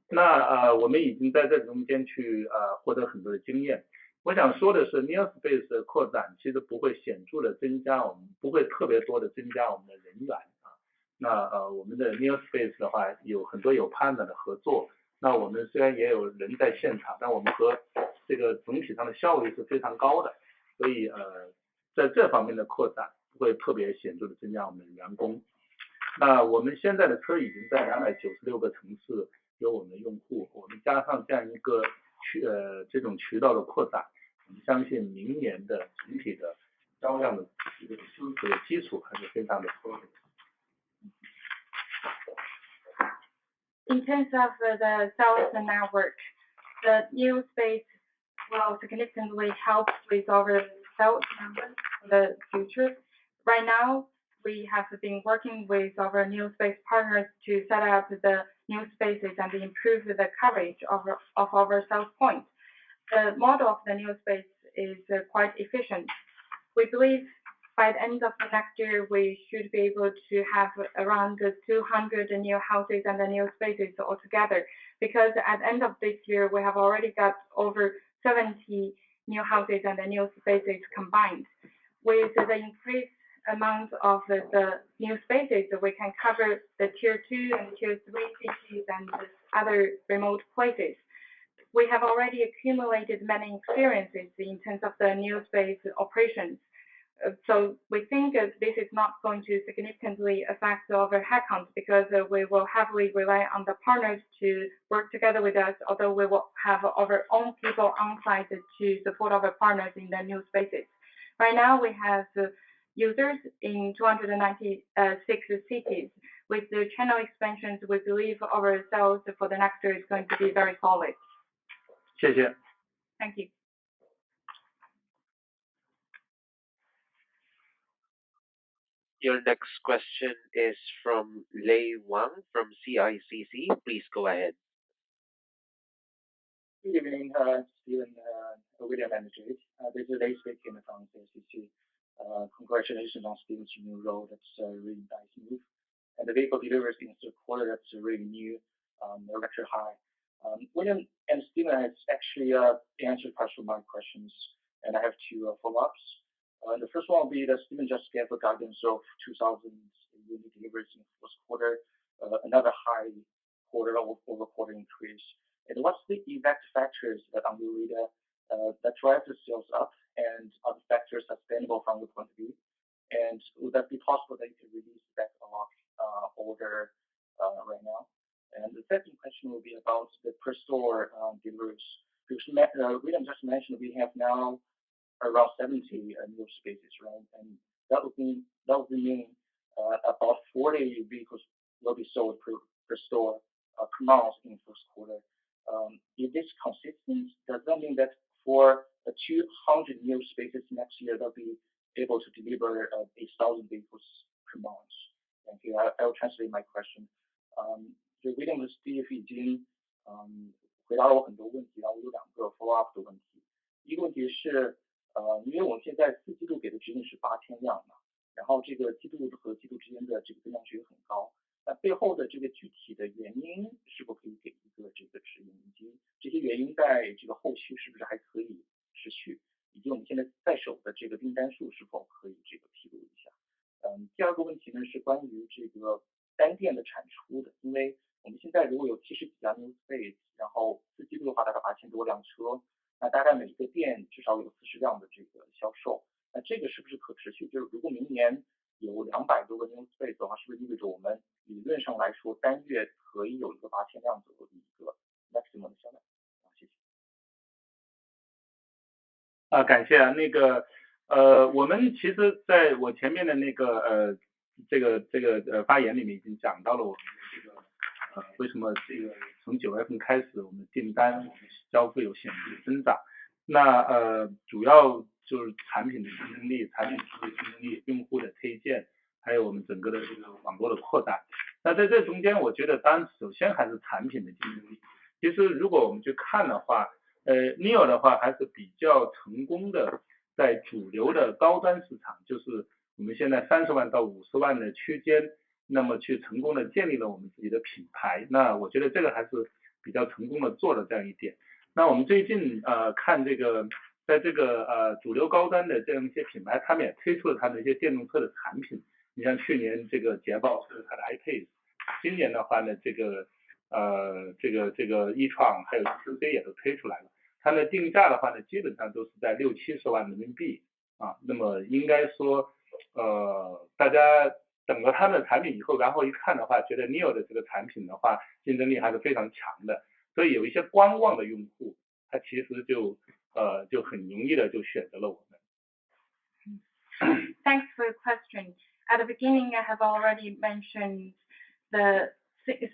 那我们已经在这中间去获得很多的经验。我想说的是 NIO Space 的扩展其实不会显著的增加，我们不会特别多的增加我们的人员啊。那我们的 NIO Space 的话有很多有 partner 的合作。那我们虽然也有人在现场，但我们和这个总体上的效率是非常高的，所以在这方面的扩展不会特别显著的增加我们的员工。那我们现在的车已经在296个城市有我们的用户，我们加上这样一个这种渠道的扩展，我们相信明年的整体的销量的一个修持的基础还是非常的丰厚。In terms of the sales network, the new space will significantly help with our sales numbers in the future. Right now, we have been working with our new space partners to set up the new spaces and improve the coverage of our sales points. The model of the new space is quite efficient. We believe by the end of the next year, we should be able to have around 200 new houses and new spaces altogether. Because at the end of this year, we have already got over 70 new houses and new spaces combined. With the increased amount of the new spaces, we can cover the tier 2 and tier 3 cities and other remote places. We have already accumulated many experiences in terms of the new space operations. So we think this is not going to significantly affect our headcount because we will heavily rely on the partners to work together with us, although we will have our own people on site to support our partners in the new spaces. Right now, we have users in 296 cities. With the channel expansions, we believe our sales for the next year is going to be very solid. 谢谢。Thank you. Your next question is from Lei Wang from CICC. Please go ahead. Good evening, Stephen, William, and Jade. This is Lei speaking from CICC. Congratulations on Stephen's new role. That's a really nice move. And the vehicle deliveries in the quarter, that's a really new record high. William and Stephen has actually answered partial of my questions, and I have 2 follow-ups. The first one will be that Stephen just gave a guidance of 2,000 unit deliveries in the first quarter, another high quarter-over-quarter increase. And what's the exact factors that on the radar that drive the sales up, and are the factors sustainable from your point of view? And would that be possible that you could release that order right now? And the second question will be about the per store deliveries. William just mentioned we have now around 70 new spaces, right? And that would mean about 40 vehicles will be sold per store per month in first quarter. If this consistent, does that mean that for 200 new spaces next year, they'll be able to deliver 1,000 vehicles per month? Thank you. I will translate my question. 就 William 和 Steve 已经回答了我很多问题，然后我有2个 follow up 的问题。一个问题是因为我们现在4季度给的指引是8000辆嘛，然后这个季度和季度之间的这个增长率很高，那背后的这个具体的原因是否可以给一个这个指引，以及这些原因在这个后续是不是还可以持续，以及我们现在在手的这个订单数是否可以这个披露一下。第二个问题呢是关于这个单店的产出的，因为我们现在如果有70几家 new space， 然后4季度的话大概8000多辆车，那大概每一个店至少有40辆的这个销售，那这个是不是可持续？就是如果明年有200多个 new space 的话，是不是意味着我们理论上来说单月可以有一个8000辆左右的一个 maximum 的销量？谢谢。感谢那个我们其实在我前面的那个发言里面已经讲到了我们这个为什么这个从9月份开始我们的订单我们消费有显著的增长。那主要就是产品的竞争力、产品服务的竞争力、用户的推荐，还有我们整个的这个网络的扩展。那在这中间我觉得当然首先还是产品的竞争力。其实如果我们去看的话NIO 的话还是比较成功的在主流的高端市场，就是我们现在30万到50万的区间，那么去成功的建立了我们自己的品牌，那我觉得这个还是比较成功的做了这样一点。那我们最近看这个在这个主流高端的这样一些品牌，他们也推出了他们一些电动车的产品，你像去年这个捷豹是它的 iPace， 今年的话呢这个e-tron 还有 Q3 也都推出来了，它的定价的话呢基本上都是在60-70万人民币啊，那么应该说大家等了他们的产品以后，然后一看的话，觉得 NIO 的这个产品的话竞争力还是非常强的，所以有一些观望的用户他其实就很容易的就选择了我们。Thanks for your question. At the beginning, I have already mentioned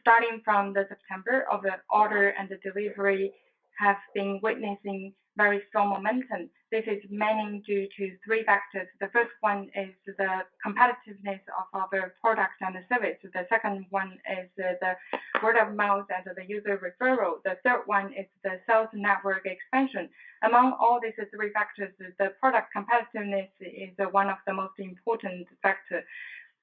starting from the September of the order and the delivery have been witnessing very strong momentum. This is mainly due to 3 factors. The first one is the competitiveness of our product and the service. The second one is the word of mouth and the user referral. The third one is the sales network expansion. Among all these 3 factors, the product competitiveness is one of the most important factors.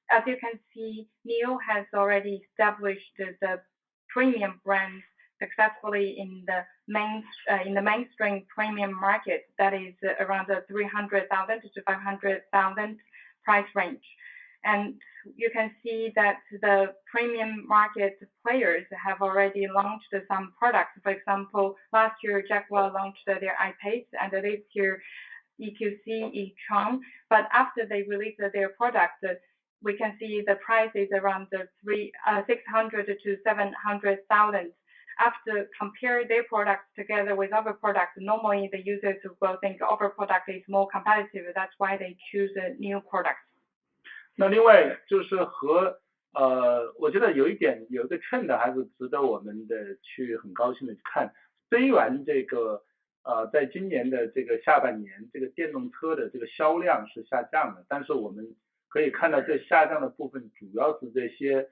As you can see, NIO has already established the premium brands successfully in the mainstream premium market, that is around the 300,000 to 500,000 price range. And you can see that the premium market players have already launched some products. For example, last year Jaguar launched their iPace, and this year EQC, e-tron. But after they released their product, we can see the price is around 600 to 700,000. After compare their products together with our products, normally the users will think our product is more competitive. That's why they choose a new product. 那另外就是我觉得有一个 trend 还是值得我们的去很高兴的去看。虽然这个在今年的这个下半年，这个电动车的这个销量是下降的，但是我们可以看到这下降的部分主要是这些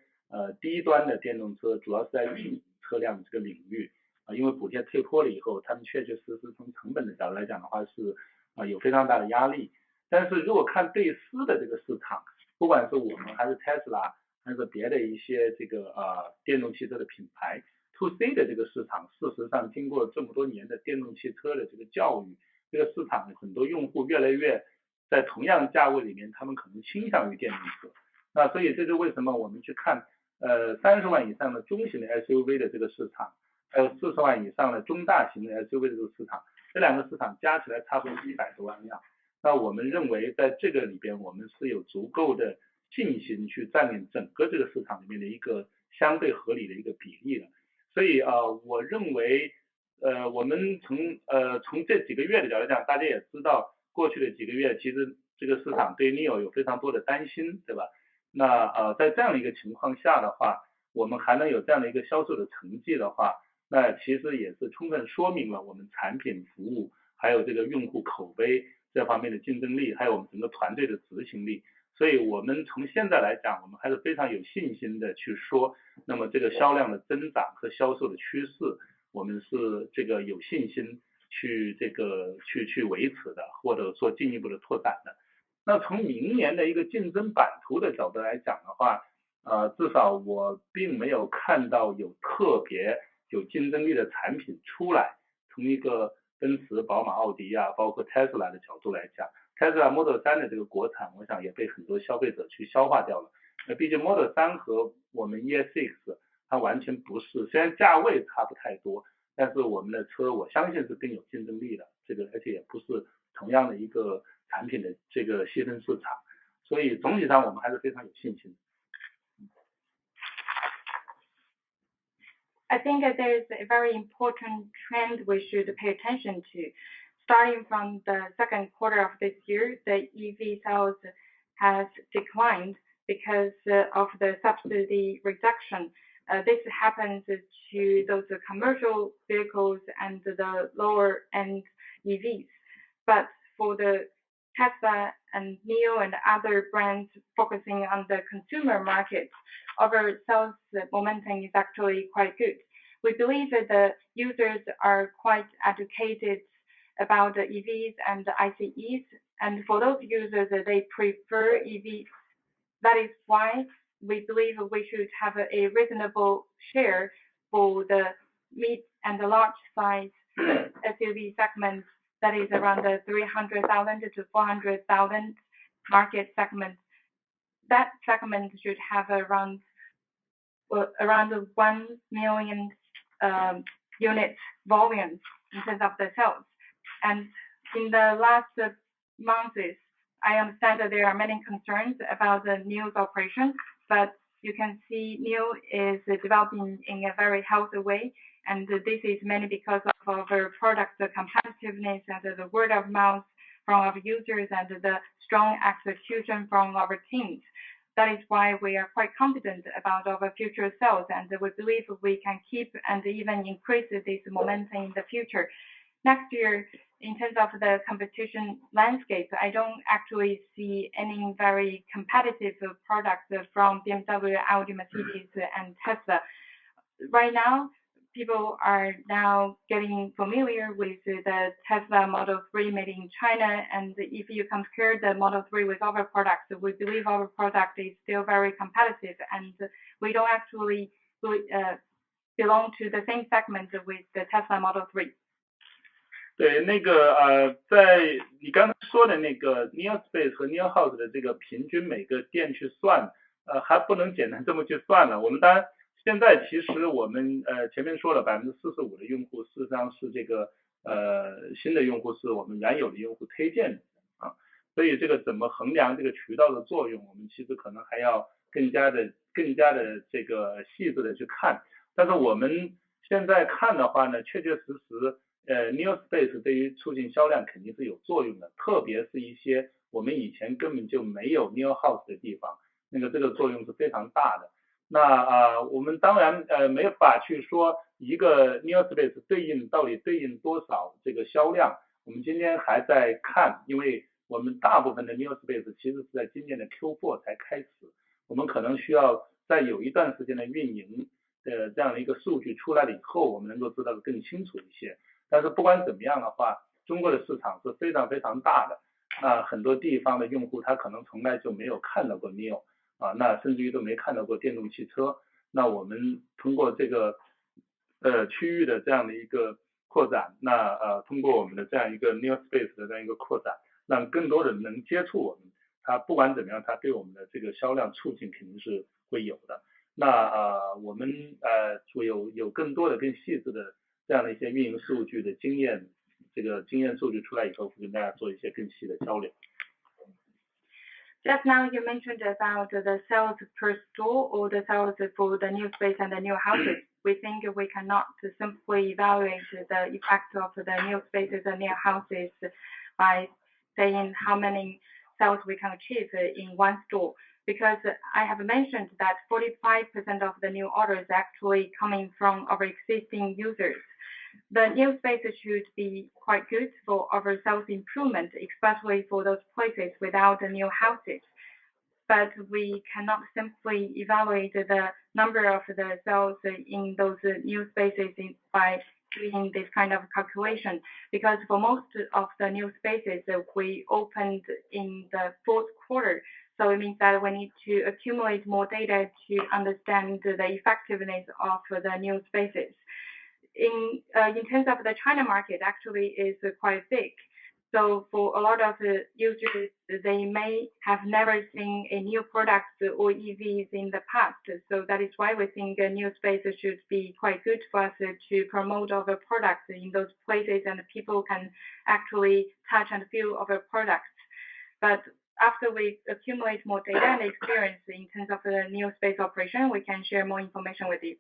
低端的电动车，主要是在运营车辆这个领域因为补贴退坡了以后，他们确确实实从成本的角度来讲的话是有非常大的压力。但是如果看对私的这个市场，不管是我们还是 Tesla 还是别的一些这个电动汽车的品牌 ，to C 的这个市场，事实上经过这么多年的电动汽车的这个教育，这个市场很多用户越来越在同样价位里面，他们可能倾向于电动车。那所以这是为什么我们去看30万以上的中型的 SUV 的这个市场，还有40万以上的中大型的 SUV 的这个市场，这2个市场加起来差不多是100多万辆。那我们认为在这个里边，我们是有足够的信心去占领整个这个市场里面的一个相对合理的一个比例的。所以我认为我们从这几个月的角度讲，大家也知道过去的几个月，其实这个市场对 NIO 有非常多的担心，对吧？那在这样的一个情况下的话，我们还能有这样的一个销售的成绩的话，那其实也是充分说明了我们产品服务还有这个用户口碑这方面的竞争力，还有我们整个团队的执行力。所以我们从现在来讲，我们还是非常有信心的去说，那么这个销量的增长和销售的趋势，我们是这个有信心去这个去维持的，或者说进一步的拓展的。那从明年的一个竞争版图的角度来讲的话，至少我并没有看到有特别有竞争力的产品出来。从一个奔驰、宝马、奥迪啊，包括 Tesla 的角度来讲，Tesla Model 3的这个国产，我想也被很多消费者去消化掉了。毕竟 Model 3和我们 ES6它完全不是，虽然价位差不太多，但是我们的车我相信是更有竞争力的，这个而且也不是同样的一个产品的这个细分市场，所以总体上我们还是非常有信心。I think that there is a very important trend we should pay attention to. Starting from the second quarter of this year, the EV sales has declined because of the subsidy reduction. This happens to those commercial vehicles and the lower end EVs. But for the Tesla and NIO and other brands focusing on the consumer market, our sales momentum is actually quite good. We believe that the users are quite educated about the EVs and the ICEs, and for those users, they prefer EVs. That is why we believe we should have a reasonable share for the mid and the large size SUV segment, that is around the 300,000 to 400,000 market segment. That segment should have around 1 million unit volume in terms of the sales. And in the last months, I understand that there are many concerns about the NIO's operation, but you can see NIO is developing in a very healthy way, and this is mainly because of our product competitiveness and the word of mouth from our users and the strong execution from our teams. That is why we are quite confident about our future sales, and we believe we can keep and even increase this momentum in the future. Next year, in terms of the competition landscape, I don't actually see any very competitive products from BMW, Audi, Mercedes, and Tesla. Right now, people are now getting familiar with the Tesla Model 3 made in China, and if you compare the Model 3 with our products, we believe our product is still very competitive, and we don't actually belong to the same segment with the Tesla Model 3. 对，在你刚才说的那个 NIO Space 和 NIO House 的这个平均每个店去算，还不能简单这么去算了。我们当然现在其实我们前面说了45%的用户事实上是这个新的用户是我们原有的用户推荐的啊，所以这个怎么衡量这个渠道的作用，我们其实可能还要更加的这个细致的去看。但是我们现在看的话呢，确确实实NIO Space 对于促进销量肯定是有作用的，特别是一些我们以前根本就没有 NIO House 的地方，这个作用是非常大的。那我们当然没法去说一个 NIO Space 到底对应多少这个销量，我们今天还在看，因为我们大部分的 NIO Space 其实是在今年的 Q4 才开始，我们可能需要再有一段时间的运营的这样的一个数据出来了以后，我们能够知道的更清楚一些。但是不管怎么样的话，中国的市场是非常非常大的，很多地方的用户他可能从来就没有看到过 NIO，那甚至于都没看到过电动汽车。那我们通过这个区域的这样的一个扩展，那通过我们的这样一个 NIO Space 的这样一个扩展，让更多人能接触我们，他不管怎么样，他对我们的这个销量促进肯定是会有的。那我们有更多的更细致的这样的一些运营数据的经验，这个经验数据出来以后，会跟大家做一些更细的交流。Just now you mentioned about the sales per store or the sales for the new space and the new houses. We think we cannot simply evaluate the effect of the new spaces and new houses by saying how many sales we can achieve in one store, because I have mentioned that 45% of the new orders actually coming from our existing users. The new spaces should be quite good for our sales improvement, especially for those places without the new houses. But we cannot simply evaluate the number of the sales in those new spaces by doing this kind of calculation, because for most of the new spaces we opened in the fourth quarter. So it means that we need to accumulate more data to understand the effectiveness of the new spaces. In terms of the China market, actually is quite big. So for a lot of users, they may have never seen a new product or EVs in the past. So that is why we think a new space should be quite good for us to promote our products in those places, and people can actually touch and feel our products. But after we accumulate more data and experience in terms of the new space operation, we can share more information with you.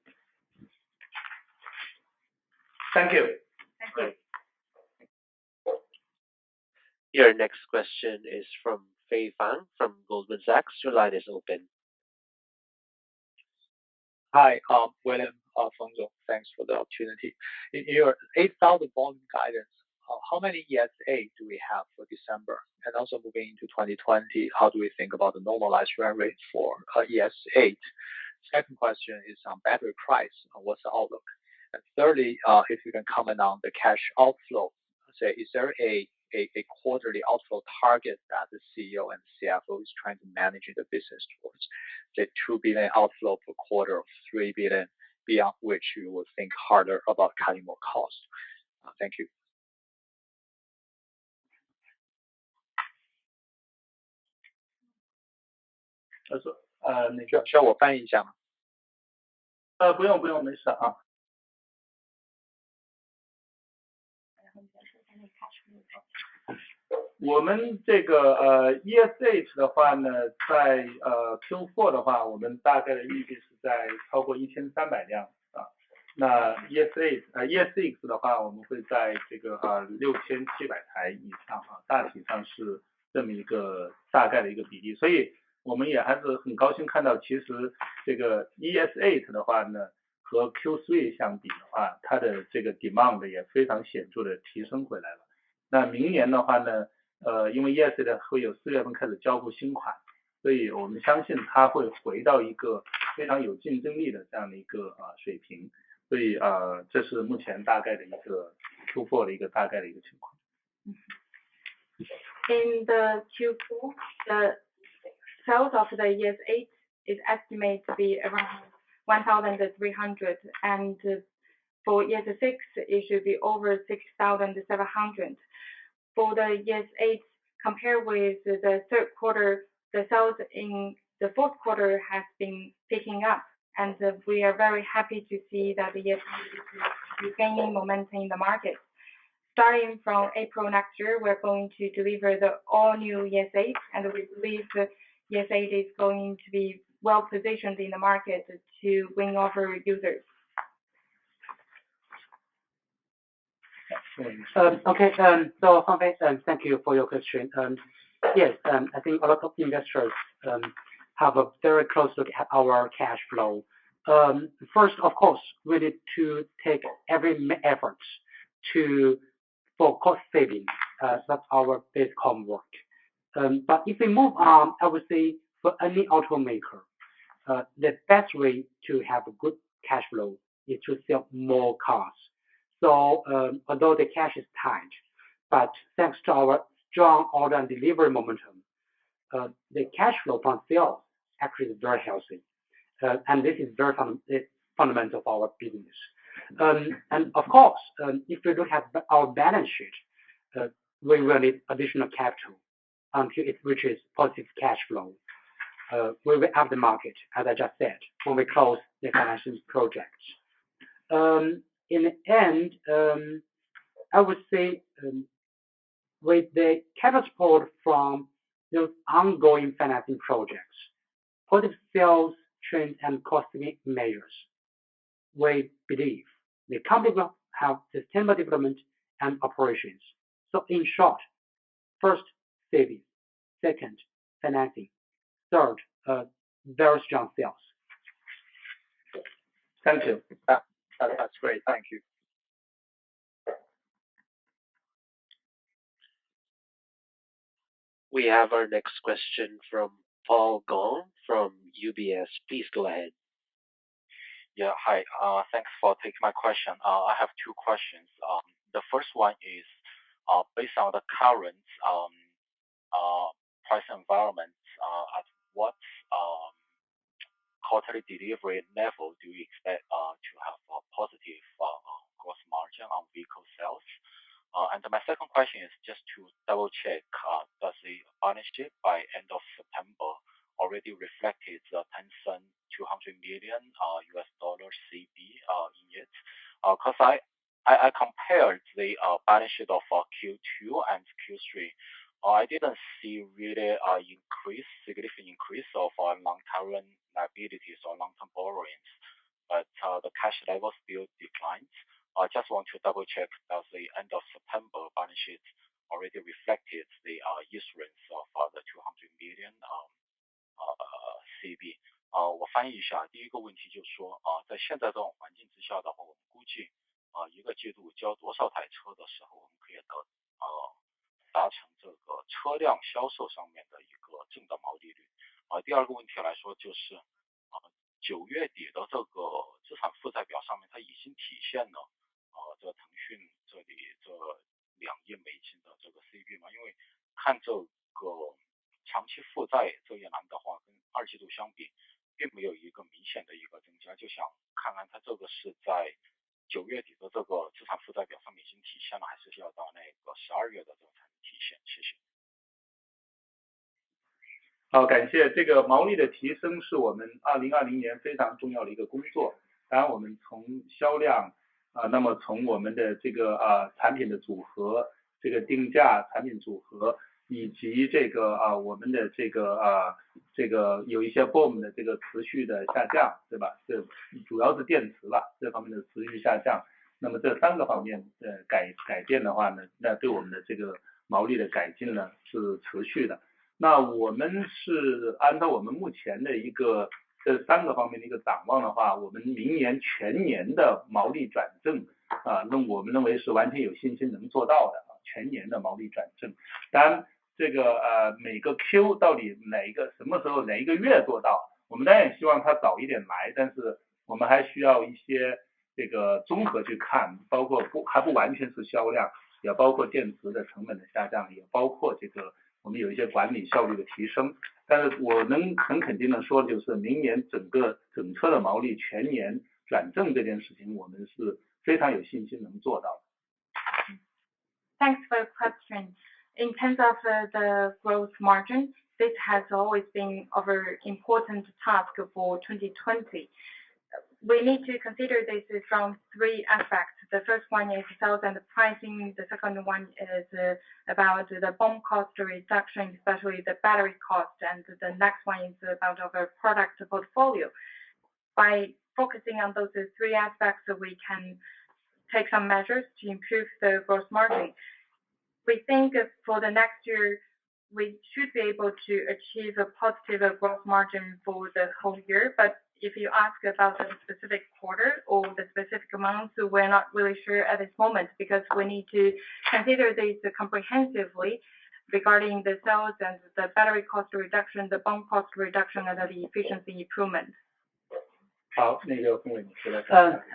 Thank you. Thank you. Your next question is from Fei Fang from Goldman Sachs. Your line is open. Hi, William, Feng, thanks for the opportunity. In your 8,000 volume guidance, how many ES8 do we have for December? And also moving into 2020, how do we think about the normalized run rate for ES8? Second question is on battery price. What's the outlook? And thirdly, if you can comment on the cash outflow, say, is there a quarterly outflow target that the CEO and CFO is trying to manage the business towards, say, 2 billion outflow per quarter, or 3 billion, beyond which you will think harder about cutting more costs? Thank you. 需要我翻译一下吗？不用，没事啊。我们这个ES8 的话呢，在Q4 的话，我们大概的预计是在超过1300辆啊。那 ES6 的话，我们会在这个6700台以上啊，大体上是这么一个大概的一个比例。所以我们也还是很高兴看到，其实这个 ES8 的话呢，和 Q3 相比的话，它的这个 demand 也非常显著的提升回来了。那明年的话呢，因为 ES8 会有4月份开始交付新款，所以我们相信它会回到一个非常有竞争力的这样的一个水平。所以这是目前大概的一个 Q4 的一个大概的一个情况。In the Q4, the sales of the ES8 is estimated to be around 1,300, and for ES6 it should be over 6,700. For the ES8, compared with the third quarter, the sales in the fourth quarter has been picking up, and we are very happy to see that the ES8 is gaining momentum in the market. Starting from April next year, we're going to deliver the all-new ES8, and we believe the ES8 is going to be well positioned in the market to win over users. Okay, so Humphrey, thank you for your question. Yes, I think a lot of investors have a very close look at our cash flow. First, of course, we need to take every effort for cost saving. That's our basic homework. But if we move on, I would say for any automaker, the best way to have a good cash flow is to sell more cars. So although the cash is tight, but thanks to our strong order and delivery momentum, the cash flow from sales actually is very healthy. And this is very fundamental of our business. And of course, if we look at our balance sheet, we will need additional capital until it reaches positive cash flow. We will up the market, as I just said, when we close the financial projects. In the end, I would say with the capital support from those ongoing financing projects, positive sales trends and cost measures, we believe the company will have sustainable development and operations. So in short, first, savings. Second, financing. Third, very strong sales. Thank you. That's great. Thank you. We have our next question from Paul Gong from UBS. Please go ahead. Yeah, hi. Thanks for taking my question. I have two questions. The first one is based on the current price environment, at what quarterly delivery level do you expect to have a positive gross margin on vehicle sales? And my second question is just to double check, does the balance sheet by end of September already reflected the Tencent $200 million US dollar CB in it? Because I compared the balance sheet of Q2 and Q3. I didn't see really significant increase of long-term liabilities or long-term borrowings, but the cash level still declined. I just want to double check, does the end of September balance sheet already reflected the issuance of the $200 million CB？我翻译一下，第一个问题就是说，在现在这种环境之下的话，我们估计一个季度交多少台车的时候，我们可以达成这个车辆销售上面的一个正的毛利率。第二个问题来说就是，9月底的这个资产负债表上面，它已经体现了这腾讯这里这2亿美金的这个 CB 嘛，因为看这个长期负债这一栏的话，跟2季度相比，并没有一个明显的一个增加，就想看看它这个是在9月底的这个资产负债表上面已经体现了，还是要到那个12月的这个才能体现？谢谢。好，感谢。这个毛利的提升是我们2020年非常重要的一个工作。当然，我们从销量那么从我们的这个产品的组合、这个定价、产品组合，以及这个我们的这个有一些 BOM 的这个持续的下降，对吧？这主要是电池吧，这方面的持续下降。那么这3个方面的改变的话呢，那对我们的这个毛利的改进呢是持续的。那我们是按照我们目前的一个这3个方面的一个展望的话，我们明年全年的毛利转正那我们认为是完全有信心能做到的全年的毛利转正。当然这个每个 Q 到底什么时候哪一个月做到，我们当然也希望它早一点来，但是我们还需要一些这个综合去看，包括还不完全是销量，也包括电池的成本的下降，也包括这个我们有一些管理效率的提升。但是我能很肯定的说，就是明年整车的毛利全年转正这件事情，我们是非常有信心能做到的。Thanks for the question. In terms of the gross margin, this has always been a very important task for 2020. We need to consider this from 3 aspects. The first one is sales and pricing. The second one is about the BOM cost reduction, especially the battery cost. And the next one is about our product portfolio. By focusing on those 3 aspects, we can take some measures to improve the gross margin. We think for the next year, we should be able to achieve a positive gross margin for the whole year. But if you ask about the specific quarter or the specific month, we're not really sure at this moment because we need to consider this comprehensively regarding the sales and the battery cost reduction, the BOM cost reduction, and the efficiency improvement. 好，那个龚伟你说的。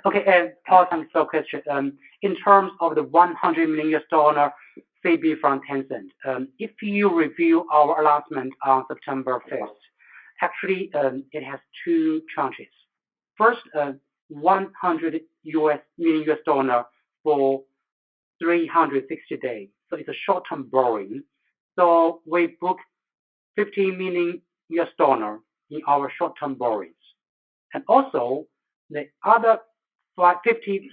Okay, Paul, thanks for the question. In terms of the $100 million CB from Tencent, if you review our announcement on September 5th, actually it has 2 tranches. First, $100 million for 360 days. So it's a short-term borrowing. So we booked $50 million in our short-term borrowings. And also, the other $50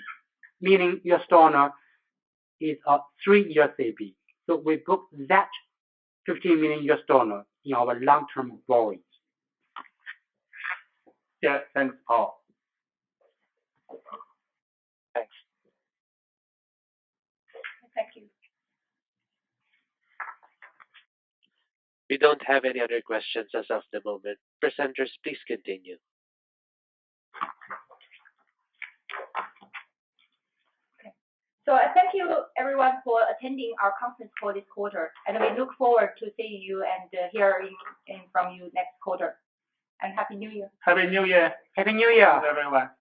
million is a 3-year CB. So we booked that $50 million in our long-term borrowings. Yeah, thanks, Paul. Thanks. Thank you. We don't have any other questions as of the moment. Presenters, please continue. So I thank you everyone for attending our conference call this quarter, and we look forward to seeing you and hearing from you next quarter. And Happy New Year. Happy New Year. Happy New Year. Everyone.